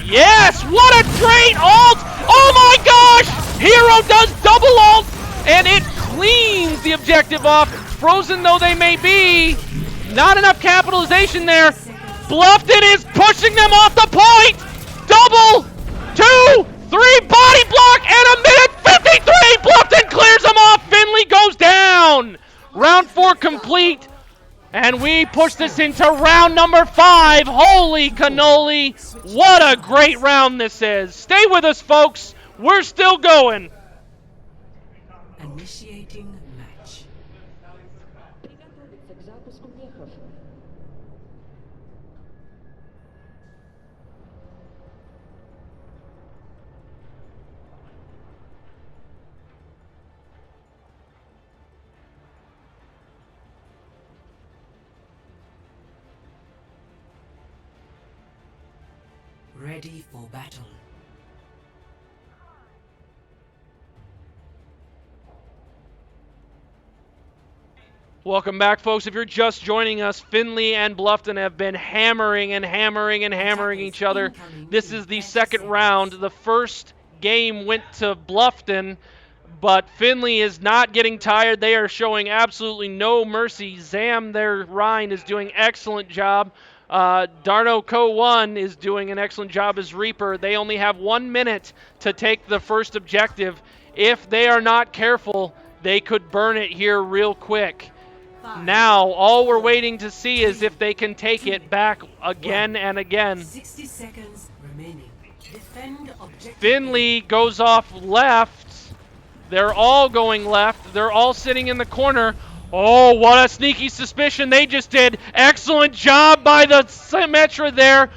Yes, what a great ult! Oh my gosh! Hero does double ult, and it cleans the objective off. Frozen though they may be, not enough capitalization there. Bluffton is pushing them off the point! Double, 2, 3, body block, and a minute 53! Bluffton clears them off, Finley goes down! Round 4 complete. And we push this into round number 5. Holy cannoli. What a great round this is. Stay with us, folks. We're still going. Initiating match. Ready for battle. Welcome back, folks. If you're just joining us, Finley and Bluffton have been hammering and hammering and hammering each other. This is the second round. The first game went to Bluffton, but Finley is not getting tired. They are showing absolutely no mercy. Zam, their Rhine, is doing excellent job. Darno Co. 1 is doing an excellent job as Reaper. They only have 1 minute to take the first objective. If they are not careful, they could burn it here real quick. Now, all we're waiting to see is if they can take it back again and again. 60 seconds remaining. Defend objective. Finley goes off left. They're all going left. They're all sitting in the corner. Oh, what a sneaky suspicion they just did. Excellent job by the Symmetra there.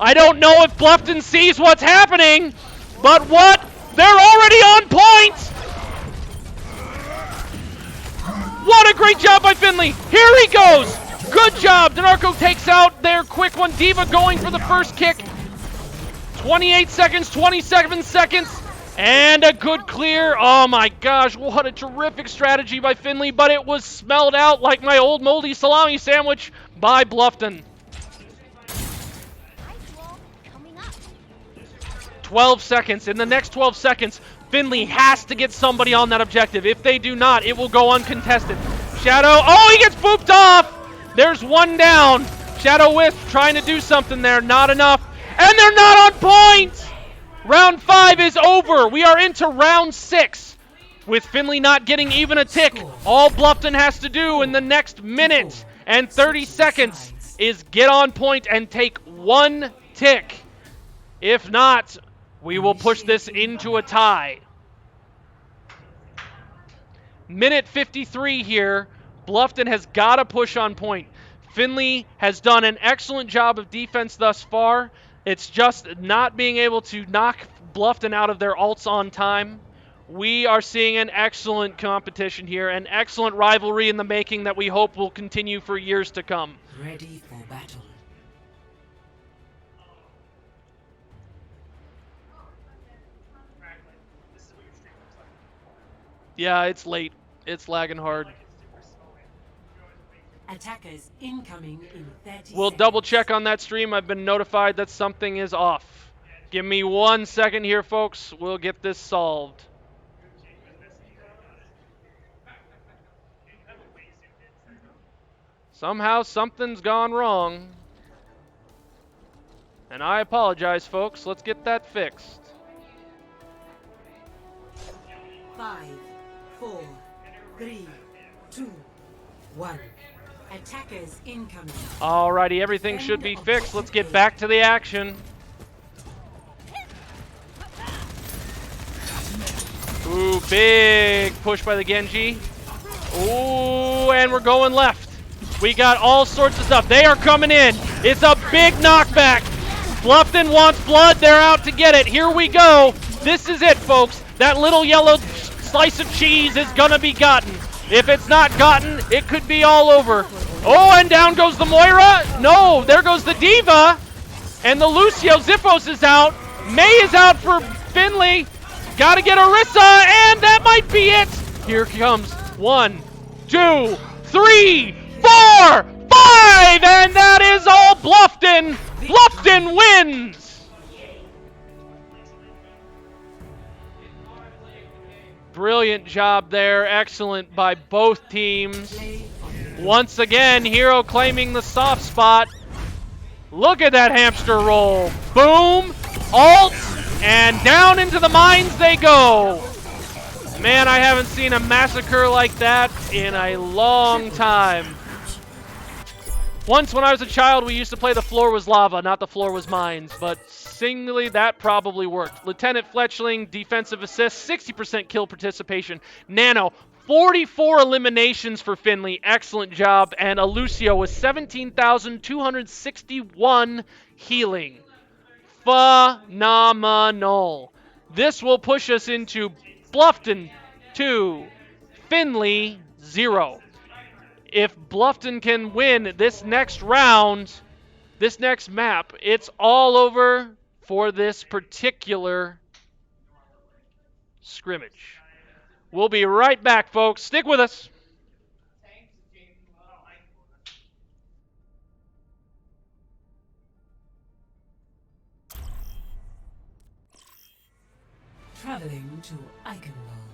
I don't know if Bluffton sees what's happening, but what? They're already on point! What a great job by Finley. Here he goes. Good job. Denarco takes out their quick one. Diva going for the first kick. 28 seconds, 27 seconds, and a good clear. Oh my gosh, what a terrific strategy by Finley, but it was smelled out like my old moldy salami sandwich by Bluffton. 12 seconds. In the next 12 seconds, Finley has to get somebody on that objective. If they do not, it will go uncontested. Shadow, oh, he gets booped off! There's one down. Shadow Wisp trying to do something there, not enough. And they're not on point! Round 5 is over. We are into round 6. With Finley not getting even a tick, all Bluffton has to do in the next minute and 30 seconds is get on point and take 1 tick. If not, we will push this into a tie. Minute 53 here. Bluffton has got to push on point. Finley has done an excellent job of defense thus far. It's just not being able to knock Bluffton out of their ults on time. We are seeing an excellent competition here, an excellent rivalry in the making that we hope will continue for years to come. Ready for battle. Yeah, it's late. It's lagging hard. Attackers incoming in 30 We'll seconds. double check on that stream. I've been notified that something is off. Give me 1 second here, folks. We'll get this solved. Somehow something's gone wrong. And I apologize, folks. Let's get that fixed. 5, 4, 3, 2, 1. Attackers incoming. Alrighty, everything should be fixed. Let's get back to the action. Ooh, big push by the Genji. Ooh, and we're going left. We got all sorts of stuff. They are coming in. It's a big knockback. Bluffton wants blood. They're out to get it. Here we go. This is it, folks. That little yellow slice of cheese is gonna be gotten. If it's not gotten, it could be all over. Oh, and down goes the Moira. No, there goes the Diva. And the Lucio. Ziphos is out. May is out for Finley. Gotta get Orisa, and that might be it. Here comes 1, 2, 3, 4, 5, and that is all Bluffton. Bluffton wins. Brilliant job there. Excellent by both teams. Once again, Hero claiming the soft spot. Look at that hamster roll. Boom, ult, and down into the mines they go. Man, I haven't seen a massacre like that in a long time. Once when I was a child, we used to play the floor was lava, not the floor was mines, but singly, that probably worked. Lieutenant Fletchling, defensive assist, 60% kill participation. Nano, 44 eliminations for Finley. Excellent job. And Alucio with 17,261 healing. Phenomenal. This will push us into Bluffton 2, Finley 0. If Bluffton can win this next round, this next map, it's all over for this particular scrimmage. We'll be right back, folks. Stick with us. Traveling to Eichenwald.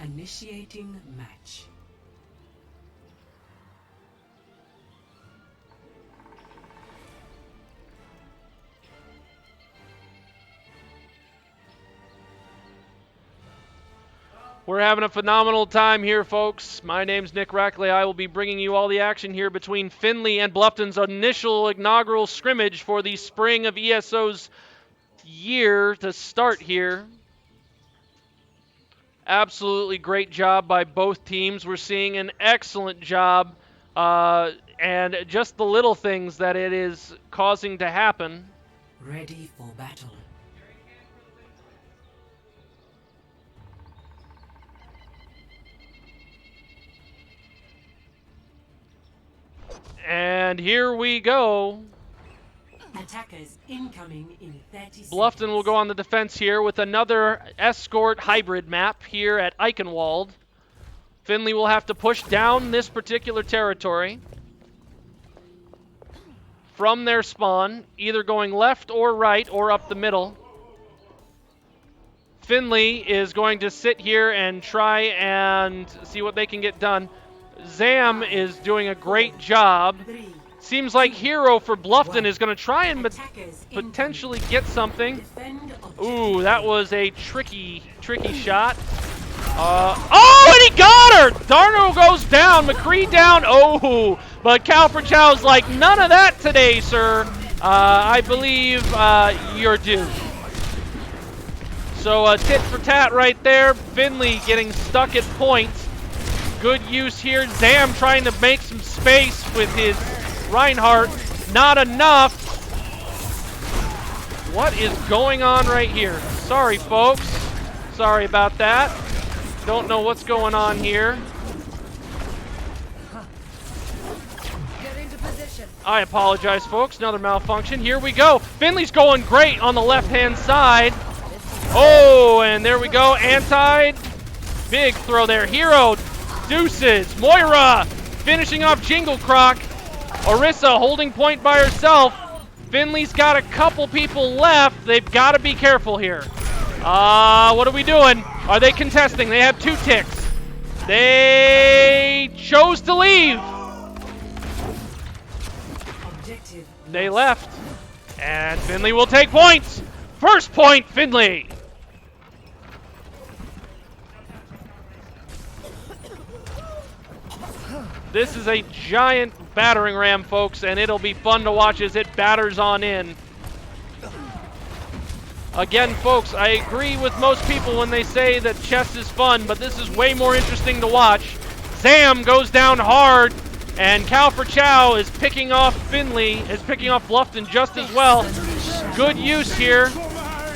Initiating match. We're having a phenomenal time here, folks. My name's Nick Rackley. I will be bringing you all the action here between Finley and Bluffton's initial inaugural scrimmage for the spring of ESO's year to start here. Absolutely great job by both teams. We're seeing an excellent job and just the little things that it is causing to happen. Ready for battle. And here we go. Attackers incoming in 30 seconds. Bluffton will go on the defense here with another escort hybrid map here at Eichenwald. Finley will have to push down this particular territory from their spawn, either going left or right or up the middle. Finley is going to sit here and try and see what they can get done. Zam is doing a great job. Seems like Hero for Bluffton is going to try and potentially get something. Ooh, that was a tricky shot. Oh, and he got her! Darno goes down, McCree down. Oh, but Calfrechow's like, none of that today, sir. I believe you're due. So tit for tat right there. Finley getting stuck at points. Good use here. Zam trying to make some space with his Reinhardt. Not enough. What is going on right here? Sorry, folks. Sorry about that. Don't know what's going on here. Get into position. I apologize, folks. Another malfunction. Here we go. Finley's going great on the left-hand side. Oh, and there we go. Anti. Big throw there. Hero. Deuces. Moira finishing off Jingle Croc. Orisa holding point by herself. Finley's got a couple people left. They've got to be careful here. What are we doing? Are they contesting? They have 2 ticks. They chose to leave. They left. And Finley will take points. First point, Finley. This is a giant battering ram, folks, and it'll be fun to watch as it batters on in. Again, folks, I agree with most people when they say that chess is fun, but this is way more interesting to watch. Zam goes down hard, and Calfrechow is picking off Bluffton just as well. Good use here.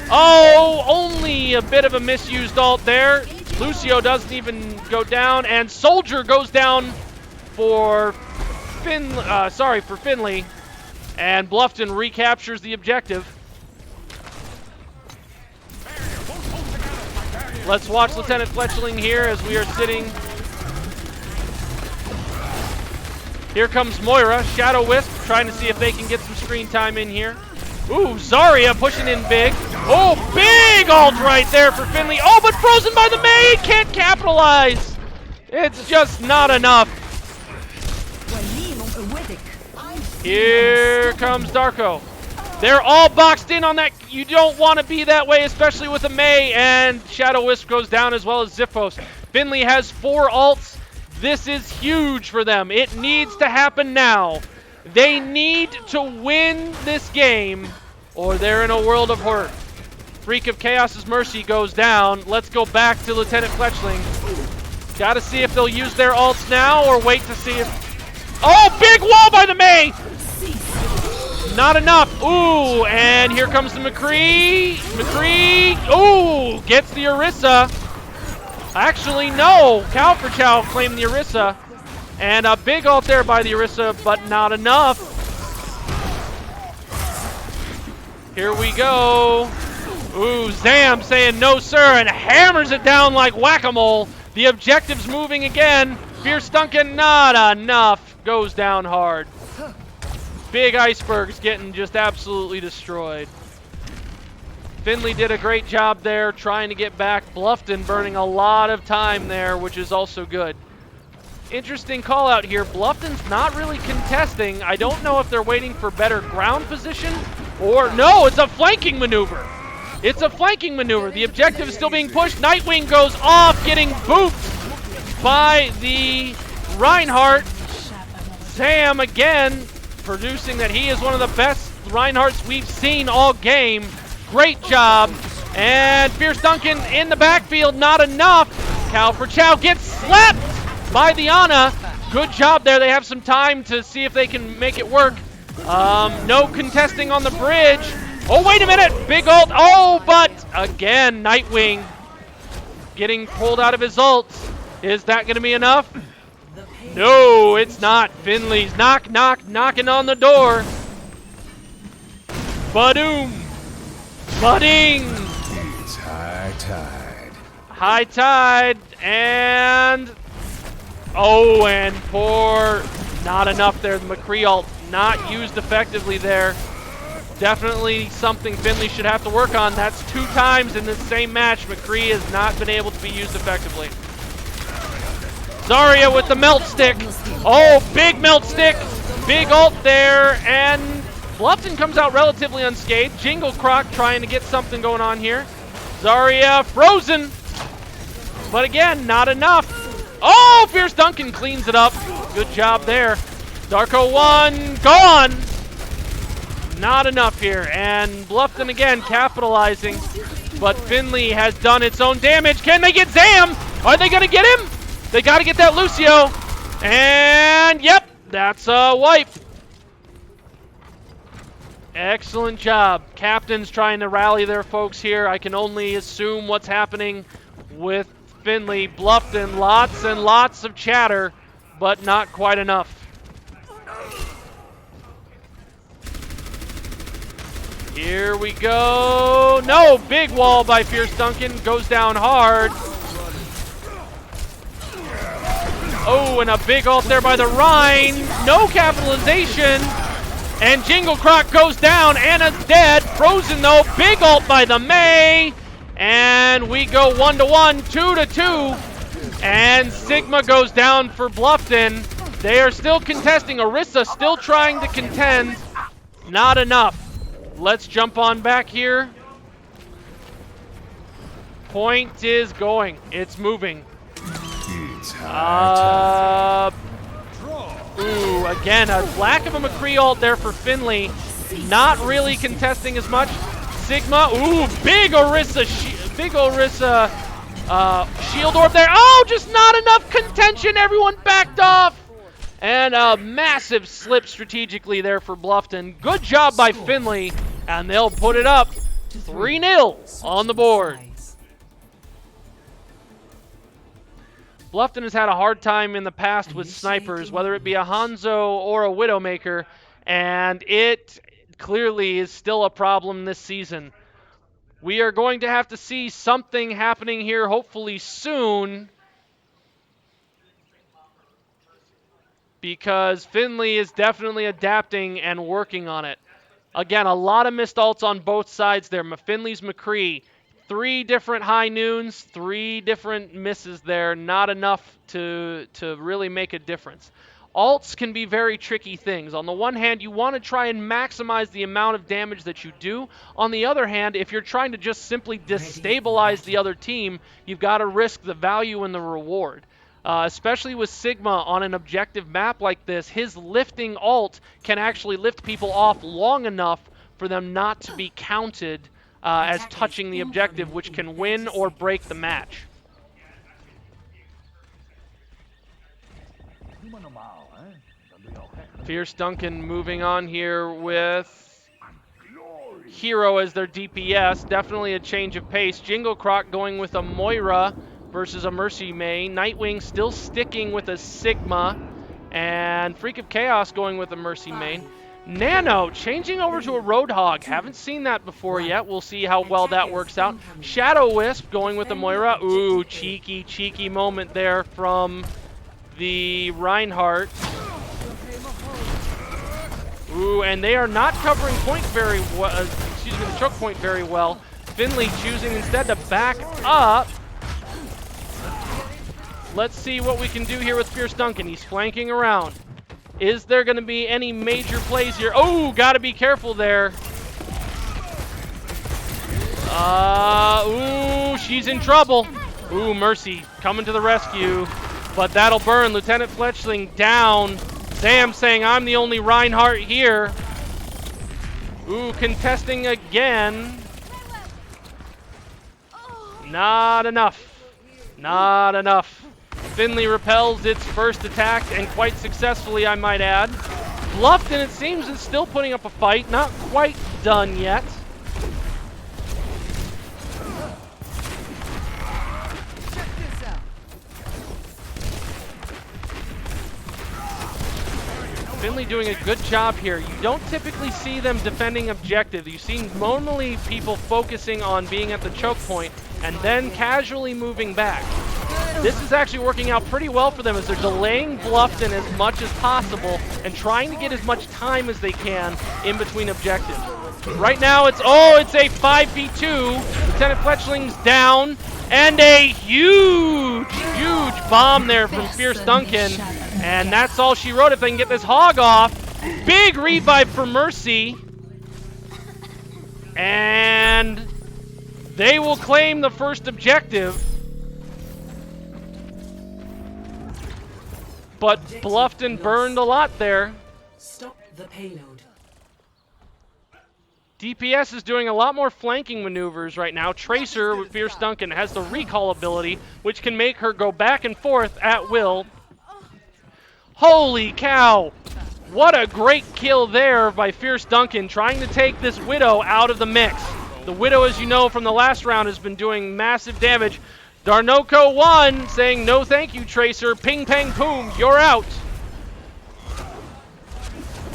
Oh, only a bit of a misused ult there. Lucio doesn't even go down, and Soldier goes down for Finley, and Bluffton recaptures the objective. Let's watch Lieutenant Fletchling here as we are sitting. Here comes Moira, Shadow Wisp, trying to see if they can get some screen time in here. Ooh, Zarya pushing in big. Oh, big ult right there for Finley. Oh, but frozen by the maid, can't capitalize. It's just not enough. Here comes Darko. They're all boxed in on that. You don't want to be that way, especially with a Mei, and Shadow Wisp goes down as well as Ziphos. Finley has 4 ults. This is huge for them. It needs to happen now. They need to win this game, or they're in a world of hurt. Freak of Chaos's Mercy goes down. Let's go back to Lieutenant Fletchling. Got to see if they'll use their ults now or wait to see if... Oh, big wall by the Mei! Not enough. Ooh, and here comes the McCree. McCree, ooh, gets the Orisa. Actually, no. Cow for Chow claimed the Orisa. And a big ult there by the Orisa, but not enough. Here we go. Ooh, Zam saying no, sir, and hammers it down like whack-a-mole. The objective's moving again. Fierce Duncan, not enough. Goes down hard. Big Iceberg's getting just absolutely destroyed. Finley did a great job there trying to get back. Bluffton burning a lot of time there, which is also good. Interesting call out here. Bluffton's not really contesting. I don't know if they're waiting for better ground position or... No, it's a flanking maneuver. It's a flanking maneuver. The objective is still being pushed. Nightwing goes off, getting booped by the Reinhardt. Sam again, producing that he is one of the best Reinhardts we've seen all game. Great job. And Fierce Duncan in the backfield, not enough. Cow for Chow gets slapped by the Ana. Good job there. They have some time to see if they can make it work. No contesting on the bridge. Oh, wait a minute. Big ult. Oh, but again, Nightwing getting pulled out of his ult. Is that going to be enough? No, it's not. Finley's knocking on the door. Badoom. Budding. It's high tide. High tide. And... Oh, and poor... Not enough there. The McCree ult not used effectively there. Definitely something Finley should have to work on. That's 2 times in this same match. McCree has not been able to be used effectively. Zarya with the melt stick. Oh, big melt stick. Big ult there. And Bluffton comes out relatively unscathed. Jingle Croc trying to get something going on here. Zarya frozen. But again, not enough. Oh, Fierce Duncan cleans it up. Good job there. Darko 1 gone. Not enough here. And Bluffton again capitalizing. But Finley has done its own damage. Can they get Zam? Are they going to get him? They got to get that Lucio. And yep, that's a wipe. Excellent job. Captain's trying to rally their folks here. I can only assume what's happening with Finley. Bluffton, lots and lots of chatter, but not quite enough. Here we go. No, big wall by Fierce Duncan. Goes down hard. Oh, and a big ult there by the Rhine. No capitalization. And Jingle Croc goes down. Anna's dead. Frozen though. Big ult by the Mei. And we go 1-1, 2-2. And Sigma goes down for Bluffton. They are still contesting. Orisa still trying to contend. Not enough. Let's jump on back here. Point is going. It's moving. It's high Ooh, again, a lack of a McCree ult there for Finley. Not really contesting as much. Sigma, ooh, big Orisa shield orb there. Oh, just not enough contention. Everyone backed off. And a massive slip strategically there for Bluffton. Good job by Finley, and they'll put it up 3-0 on the board. Bluffton has had a hard time in the past with snipers, whether it be a Hanzo or a Widowmaker, and it clearly is still a problem this season. We are going to have to see something happening here hopefully soon, because Finley is definitely adapting and working on it. Again, a lot of missed ults on both sides there. Finley's McCree, 3 different high noons, 3 different misses there. Not enough to really make a difference. Ults can be very tricky things. On the one hand, you want to try and maximize the amount of damage that you do. On the other hand, if you're trying to just simply destabilize the other team, you've got to risk the value and the reward. Especially with Sigma on an objective map like this, his lifting ult can actually lift people off long enough for them not to be counted as touching the objective, which can win or break the match. Fierce Duncan moving on here with Hero as their DPS. Definitely a change of pace. Jingle Croc going with a Moira versus a Mercy May. Nightwing still sticking with a Sigma. And Freak of Chaos going with a Mercy Main. Nano changing over to a Roadhog. Haven't seen that before yet. We'll see how well that works out. Shadow Wisp going with the Moira. Ooh, cheeky moment there from the Reinhardt. Ooh, and they are not covering point very well. Excuse me, the choke point very well. Finley choosing instead to back up. Let's see what we can do here with Fierce Duncan. He's flanking around. Is there going to be any major plays here? Oh, got to be careful there. Ooh, she's in trouble. Ooh, Mercy coming to the rescue. But that'll burn. Lieutenant Fletchling down. Sam saying, I'm the only Reinhardt here. Ooh, contesting again. Not enough. Not enough. Finley repels its first attack, and quite successfully, I might add. Bluffton, it seems, is still putting up a fight. Not quite done yet. Finley doing a good job here. You don't typically see them defending objective. You see normally people focusing on being at the choke point and then casually moving back. This is actually working out pretty well for them as they're delaying Bluffton as much as possible and trying to get as much time as they can in between objectives. Right now it's a 5v2. Lieutenant Fletchling's down, and a huge bomb there from Fierce Duncan. And that's all she wrote if they can get this hog off. Big revive for Mercy. And they will claim the first objective. But Bluffton burned a lot there. Stop the payload. DPS is doing a lot more flanking maneuvers right now. Tracer with Fierce Duncan has the recall ability, which can make her go back and forth at will. Holy cow! What a great kill there by Fierce Duncan, trying to take this Widow out of the mix. The Widow, as you know from the last round, has been doing massive damage. Darnoko 1 saying, no thank you, Tracer. Ping, pang, boom, you're out.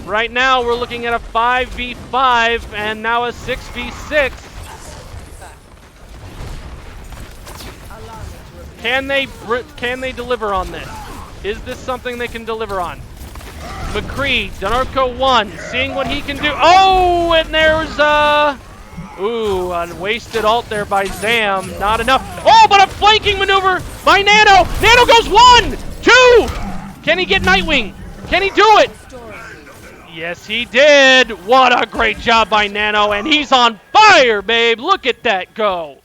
Right now, we're looking at a 5v5 and now a 6v6. Can they deliver on this? Is this something they can deliver on? McCree, Darnoko 1, seeing what he can do. Oh, and there's a wasted ult there by Zam. Not enough. Oh, but a flanking maneuver by Nano. Nano goes 1, 2. Can he get Nightwing? Can he do it? Yes, he did. What a great job by Nano, and he's on fire, babe. Look at that go.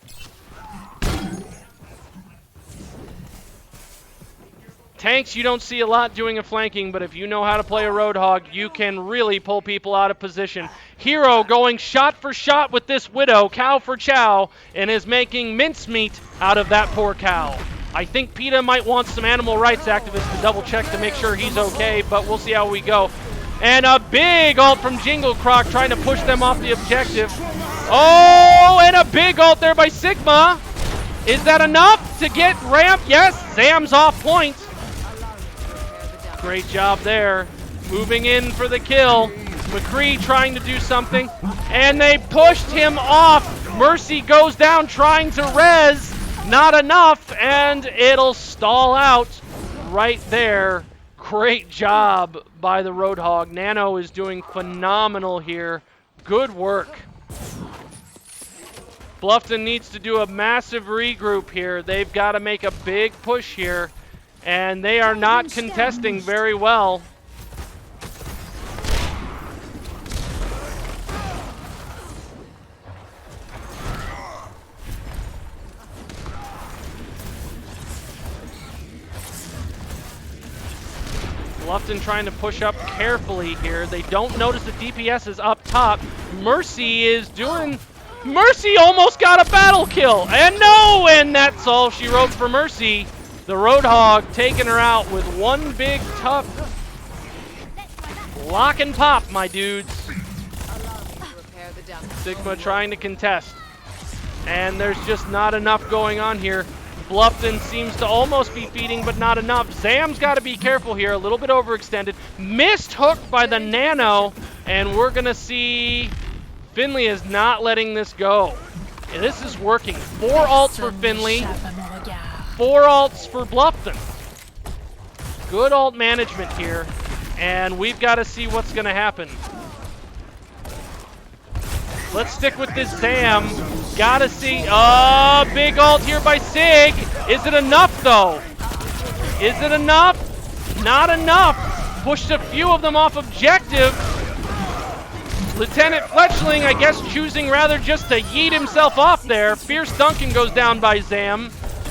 Tanks, you don't see a lot doing a flanking, but if you know how to play a Roadhog, you can really pull people out of position. Hero going shot for shot with this Widow, cow for chow, and is making mincemeat out of that poor cow. I think PETA might want some animal rights activists to double check to make sure he's okay, but we'll see how we go. And a big ult from Jingle Croc trying to push them off the objective. Oh, and a big ult there by Sigma. Is that enough to get ramp? Yes, Zam's off point. Great job there. Moving in for the kill. McCree trying to do something. And they pushed him off. Mercy goes down trying to res. Not enough. And it'll stall out right there. Great job by the Roadhog. Nano is doing phenomenal here. Good work. Bluffton needs to do a massive regroup here. They've got to make a big push here. And they are not contesting very well. Bluffton trying to push up carefully here. They don't notice the DPS is up top. Mercy is doing... Mercy almost got a battle kill. And no! And that's all she wrote for Mercy. The Roadhog taking her out with one big tough lock and pop, my dudes. Sigma trying to contest. And there's just not enough going on here. Bluffton seems to almost be feeding, but not enough. Zam's got to be careful here, a little bit overextended. Missed hook by the Nano, and we're going to see Finley is not letting this go. And this is working. 4 ults for Finley, 4 ults for Bluffton. Good ult management here, and we've got to see what's going to happen. Let's stick with this Zam. Gotta see. Big ult here by Sig. Is it enough, though? Is it enough? Not enough. Pushed a few of them off objective. Lieutenant Fletchling, I guess, choosing rather just to yeet himself off there. Fierce Duncan goes down by Zam.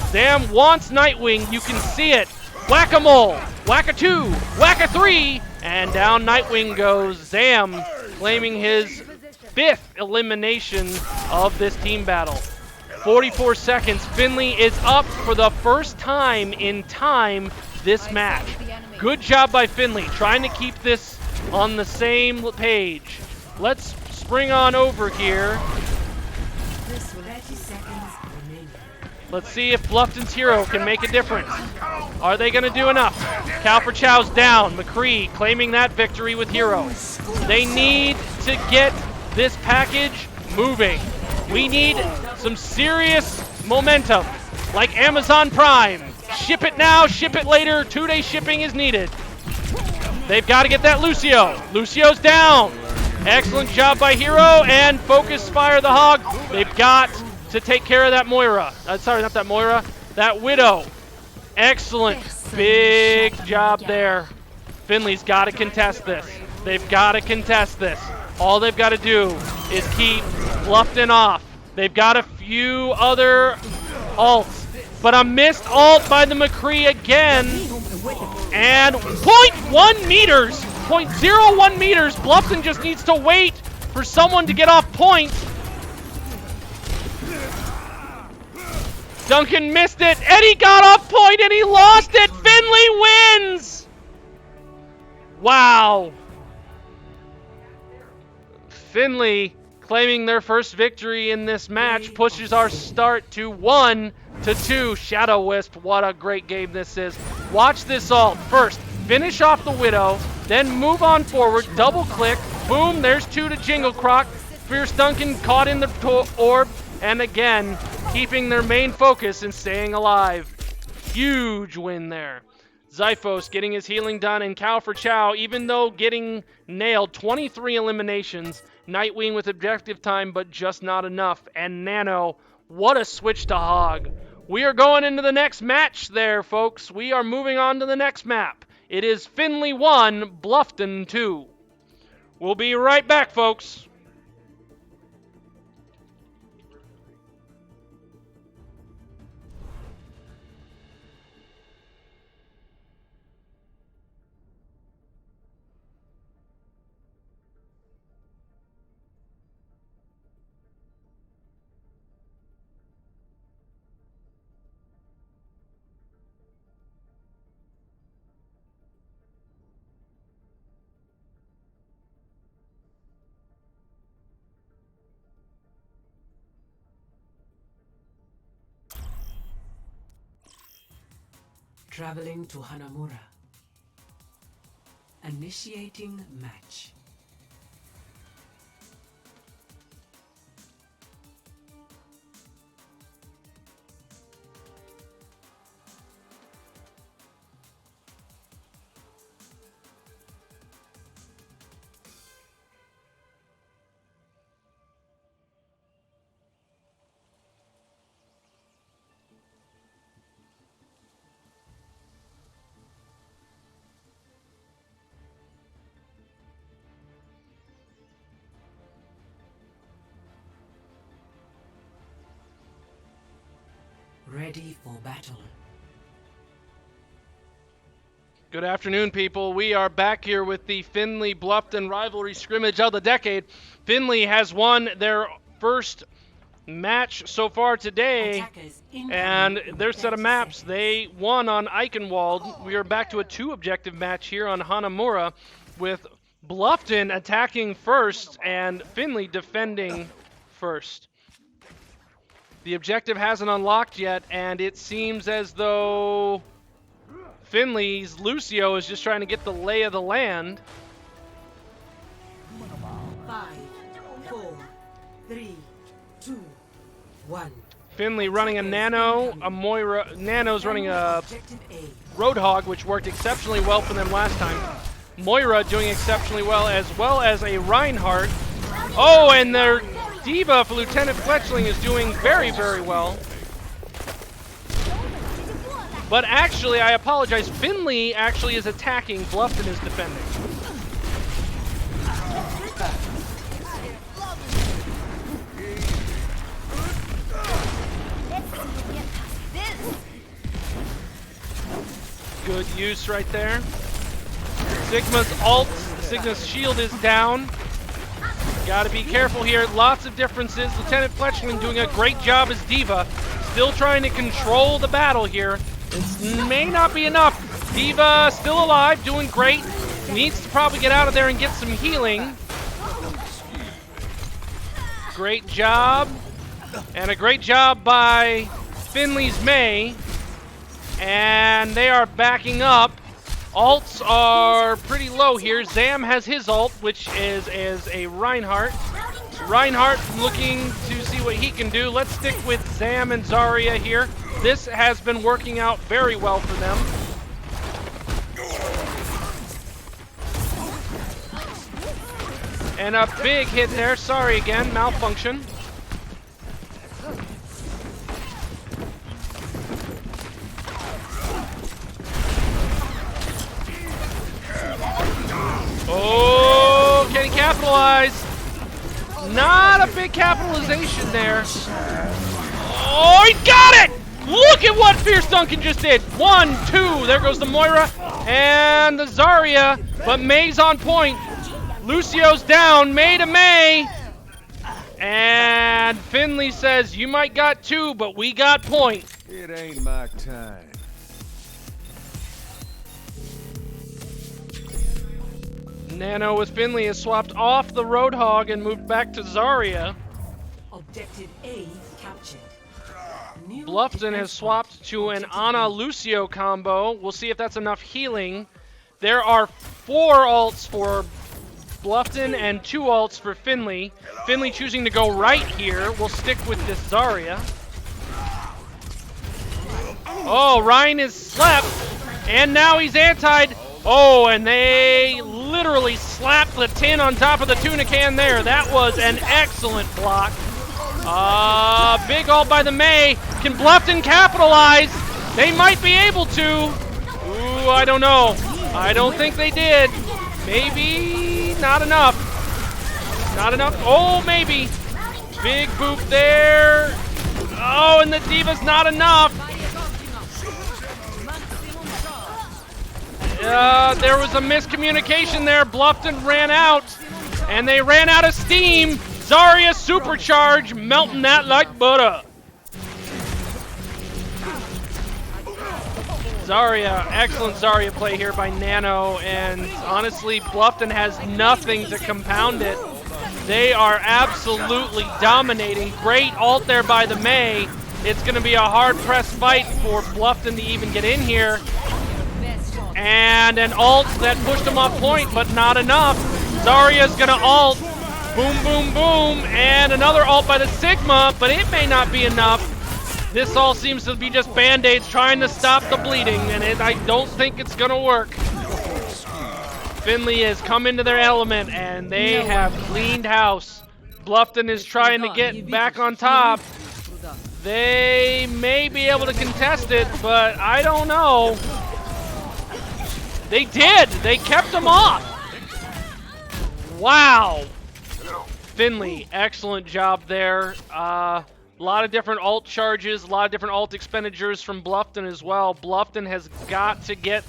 Zam wants Nightwing. You can see it. Whack-a-mole. Whack-a-2. Whack-a-3. And down Nightwing goes. Zam claiming his 5th elimination of this team battle. 44 seconds. Finley is up for the first time in time this match. Good job by Finley, trying to keep this on the same page. Let's spring on over here. 30 seconds remaining. Let's see if Bluffton's hero can make a difference. Are they going to do enough? Cal for Chow's down. McCree claiming that victory with hero. They need to get this package moving. We need some serious momentum, like Amazon Prime. Ship it now, ship it later. 2-day shipping is needed. They've got to get that Lucio. Lucio's down. Excellent job by Hero, and Focus Fire the Hog. They've got to take care of that Moira. Sorry, not that Moira. That Widow. Excellent. Big job there. Finley's got to contest this. They've got to contest this. All they've got to do is keep Bluffton off. They've got a few other ults, but a missed ult by the McCree again. And 0.1 meters, 0.01 meters. Bluffton just needs to wait for someone to get off point. Duncan missed it, and he got off point, and he lost it. Finley wins. Wow. Finley claiming their first victory in this match pushes our start to 1-2. Shadow Wisp, what a great game this is. Watch this ult. First, finish off the Widow, then move on forward, double click, boom, there's 2 to Jingle Croc. Fierce Duncan caught in the orb, and again, keeping their main focus and staying alive. Huge win there. Zyphos getting his healing done, and Cal for Chow, even though getting nailed, 23 eliminations. Nightwing with objective time, but just not enough. And Nano, what a switch to Hog. We are going into the next match there, folks. We are moving on to the next map. It is Finley 1, Bluffton 2. We'll be right back, folks. Traveling to Hanamura. Initiating match. Ready for battle. Good afternoon, people. We are back here with the Finley Bluffton rivalry scrimmage of the decade. Finley has won their first match so far today. Attackers incoming And in their set of 30 maps, seconds. they won on Eichenwald. We are back to a 2-objective match here on Hanamura with Bluffton attacking first and Finley defending first. The objective hasn't unlocked yet, and it seems as though Finley's Lucio is just trying to get the lay of the land. 5, 4, 3, 2, 1. Finley running a Nano, a Moira. Nano's running a Objective A. Roadhog, which worked exceptionally well for them last time. Moira doing exceptionally well as a Reinhardt. Oh, and their Diva for Lieutenant Fletchling is doing very, very well. But actually, I apologize, Finley actually is attacking, Bluffton is defending. Good use right there. Sigma's shield is down. Gotta be careful here, lots of differences. Lieutenant Fletchling doing a great job as Diva. Still trying to control the battle here. It may not be enough. Diva still alive, doing great. Needs to probably get out of there and get some healing. Great job. And a great job by Finley's May. And they are backing up. Alts are pretty low here. Zam has his ult, which is a Reinhardt. Reinhardt looking to see what he can do. Let's stick with Zam and Zarya here. This has been working out very well for them. And a big hit there. Sorry again, malfunction. Oh, can he capitalize? Not a big capitalization there. Oh, he got it! Look at what Fierce Duncan just did. 1, 2, there goes the Moira and the Zarya, but May's on point. Lucio's down, May to May. And Finley says, you might got 2, but we got point. It ain't my time. Nano with Finley has swapped off the Roadhog and moved back to Zarya. Objective A captured. New Bluffton has defense swapped point. to an Objective Ana B. Lucio combo. We'll see if that's enough healing. There are 4 ults for Bluffton and 2 ults for Finley. Finley choosing to go right here. We'll stick with this Zarya. Oh, Ryan is slept, and now he's antied. Oh, and they literally slapped the tin on top of the tuna can there. That was an excellent block. Big ult by the May. Can Bluffton capitalize? They might be able to. Ooh, I don't know. I don't think they did. Maybe not enough. Not enough. Oh, maybe. Big boop there. Oh, and the Diva's not enough. There was a miscommunication there. Bluffton ran out, and they ran out of steam. Zarya supercharge, melting that like butter. Zarya, excellent Zarya play here by Nano, and honestly, Bluffton has nothing to compound it. They are absolutely dominating. Great ult there by the May. It's going to be a hard-pressed fight for Bluffton to even get in here. And an ult that pushed him off point, but not enough. Zarya's gonna ult. Boom, boom, boom. And another ult by the Sigma, but it may not be enough. This all seems to be just band-aids trying to stop the bleeding, and I don't think it's gonna work. Finley has come into their element, and they have cleaned house. Bluffton is trying to get back on top. They may be able to contest it, but I don't know. They did! They kept him off! Wow! Finley, excellent job there. A lot of different ult charges, a lot of different ult expenditures from Bluffton as well. Bluffton has got to get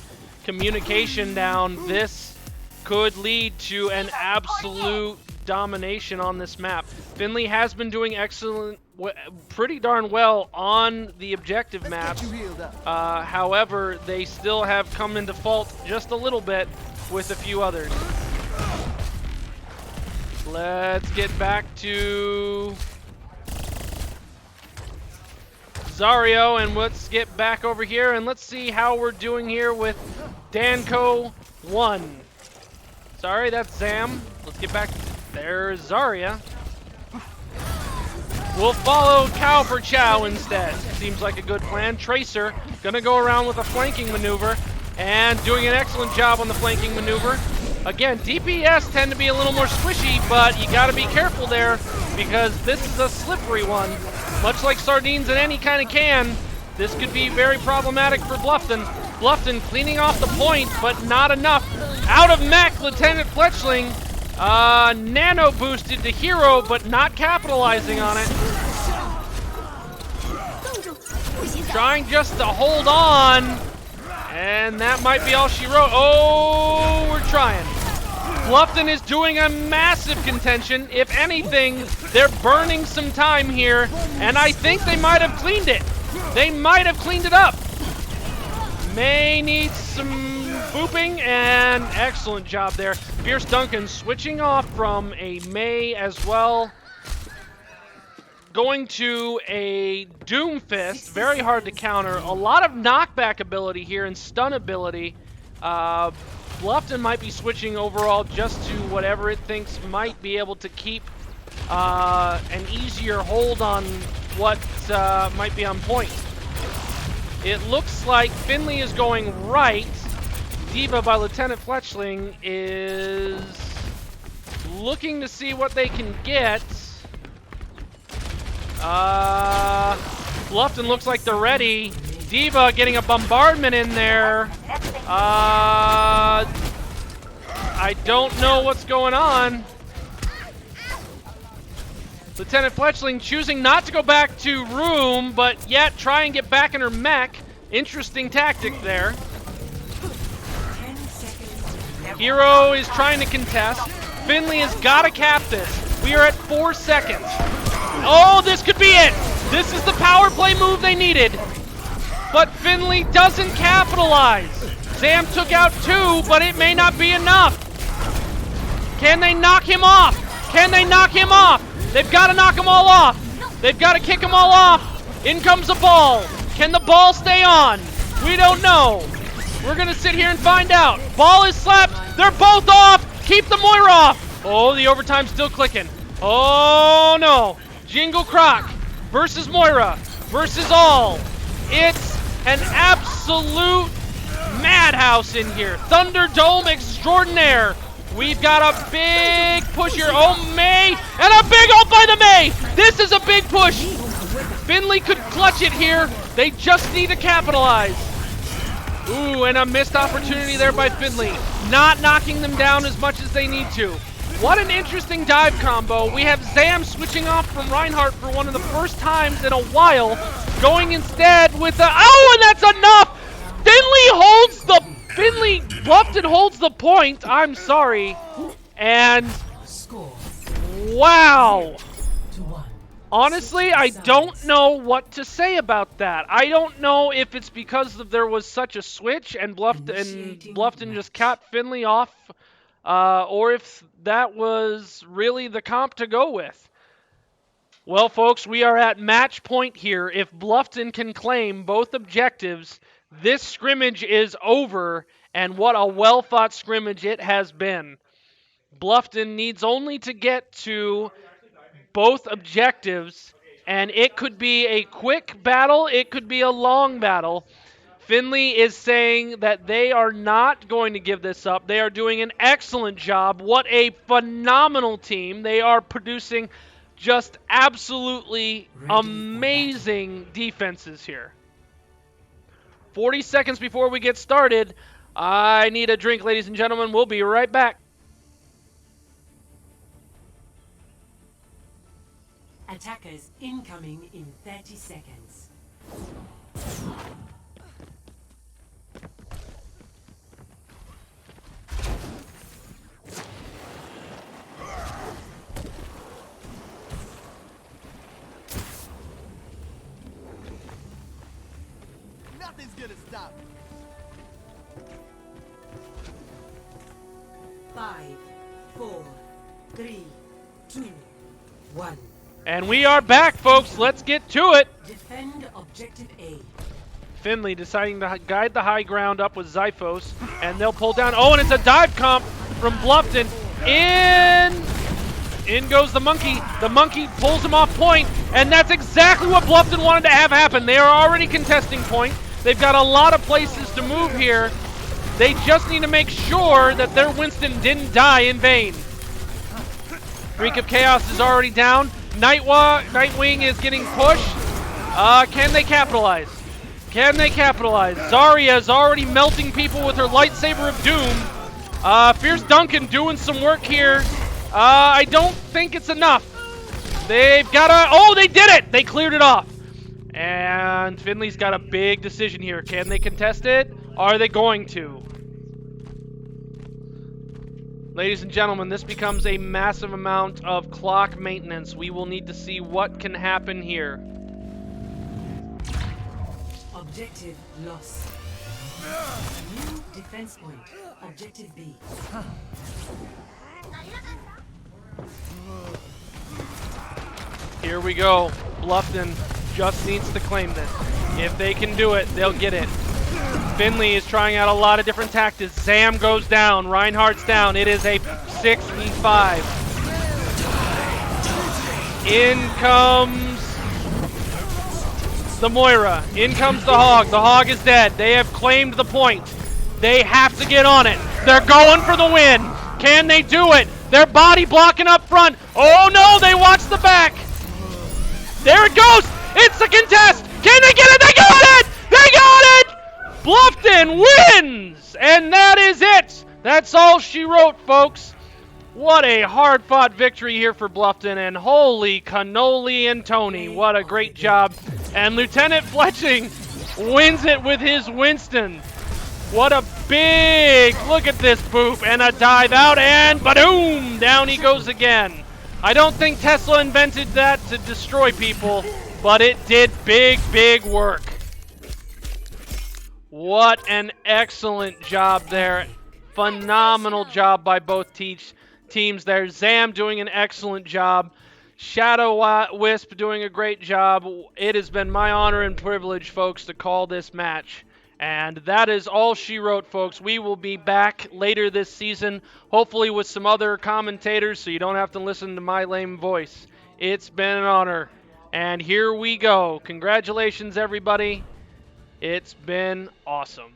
communication down. This could lead to an absolute domination on this map. Finley has been doing excellent pretty darn well on the objective maps. However, they still have come into fault just a little bit with a few others. Let's get back to Zario, and let's get back over here, and let's see how we're doing here with Danco 1. Sorry, that's Zam. Let's get back. There's Zarya. We'll follow Cow for Chow instead. Seems like a good plan. Tracer gonna go around with a flanking maneuver and doing an excellent job on the flanking maneuver. Again, DPS tend to be a little more squishy, but you gotta be careful there because this is a slippery one. Much like sardines in any kind of can, this could be very problematic for Bluffton. Bluffton cleaning off the point, but not enough. Out of mech, Lieutenant Fletchling. Nano boosted to hero, but not capitalizing on it. Trying just to hold on, and that might be all she wrote. Oh, we're trying. Bluffton is doing a massive contention. If anything, they're burning some time here, and I think they might have cleaned it. They might have cleaned it up. May need some booping, and excellent job there. Fierce Duncan switching off from a May as well. Going to a Doomfist, very hard to counter. A lot of knockback ability here and stun ability. Bluffton might be switching overall just to whatever it thinks might be able to keep an easier hold on what might be on point. It looks like Finley is going right. Diva by Lieutenant Fletchling is looking to see what they can get. Bluffton looks like they're ready. Diva getting a bombardment in there. I don't know what's going on. Lieutenant Fletchling choosing not to go back to room, but yet try and get back in her mech. Interesting tactic there. Hero is trying to contest. Finley has got to cap this. We are at 4 seconds. Oh, this could be it. This is the power play move they needed. But Finley doesn't capitalize. Zam took out 2, but it may not be enough. Can they knock him off? Can they knock him off? They've got to knock them all off. They've got to kick them all off. In comes the ball. Can the ball stay on? We don't know. We're going to sit here and find out. Ball is slapped. They're both off. Keep the Moira off. Oh, the overtime's still clicking. Oh, no. Jingle Croc versus Moira versus all. It's an absolute madhouse in here. Thunderdome extraordinaire. We've got a big push here. Oh, May, and a big ult by the May. This is a big push. Finley could clutch it here. They just need to capitalize. Ooh, and a missed opportunity there by Finley. Not knocking them down as much as they need to. What an interesting dive combo. We have Zam switching off from Reinhardt for one of the first times in a while. Going instead with a, oh, and that's enough. Bluffton holds the point. I'm sorry. And wow. Honestly, I don't know what to say about that. I don't know if it's because there was such a switch and Bluffton just capped Finley off, or if that was really the comp to go with. Well, folks, we are at match point here. If Bluffton can claim both objectives, this scrimmage is over, and what a well-fought scrimmage it has been. Bluffton needs only to get to both objectives, and it could be a quick battle, it could be a long battle. Finley is saying that they are not going to give this up. They are doing an excellent job. What a phenomenal team. They are producing just absolutely amazing defenses here. 40 seconds before we get started. I need a drink, ladies and gentlemen. We'll be right back. Attackers incoming in 30 seconds. Five, four, three, two, one. And we are back, folks. Let's get to it. Defend objective A. Finley deciding to guide the high ground up with Zyphos, and they'll pull down. Oh, and it's a dive comp from Bluffton. In goes the monkey. The monkey pulls him off point, and that's exactly what Bluffton wanted to have happen. They are already contesting point. They've got a lot of places to move here. They just need to make sure that their Winston didn't die in vain. Freak of Chaos is already down. Nightwing is getting pushed. Can they capitalize? Can they capitalize? Zarya is already melting people with her lightsaber of doom. Fierce Duncan doing some work here. I don't think it's enough. They've got to... Oh, they did it! They cleared it off. And Finley's got a big decision here. Can they contest it? Are they going to? Ladies and gentlemen, this becomes a massive amount of clock maintenance. We will need to see what can happen here. Objective lost. New defense point. Objective B. Here we go. Bluffton just needs to claim this. If they can do it, they'll get it. Finley is trying out a lot of different tactics. Zam goes down. Reinhardt's down. It is a 6v5. In comes the Moira. In comes the Hog. The Hog is dead. They have claimed the point. They have to get on it. They're going for the win. Can they do it? Their body blocking up front. Oh no, they watch the back. There it goes. It's the contest. Can they get it? They got it. They got it. Bluffton wins. And that is it. That's all she wrote, folks. What a hard-fought victory here for Bluffton. And holy cannoli and Tony, what a great job. And Lieutenant Fletching wins it with his Winston. What a big, look at this boop, and a dive out, and ba-doom, down he goes again. I don't think Tesla invented that to destroy people, but it did big, big work. What an excellent job there. Phenomenal job by both teams there. Zam doing an excellent job. Shadow Wisp doing a great job. It has been my honor and privilege, folks, to call this match. And that is all she wrote, folks. We will be back later this season, hopefully with some other commentators, so you don't have to listen to my lame voice. It's been an honor. And here we go. Congratulations, everybody. It's been awesome.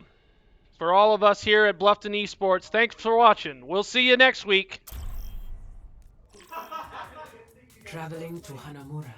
For all of us here at Bluffton Esports, thanks for watching. We'll see you next week. Traveling to Hanamura.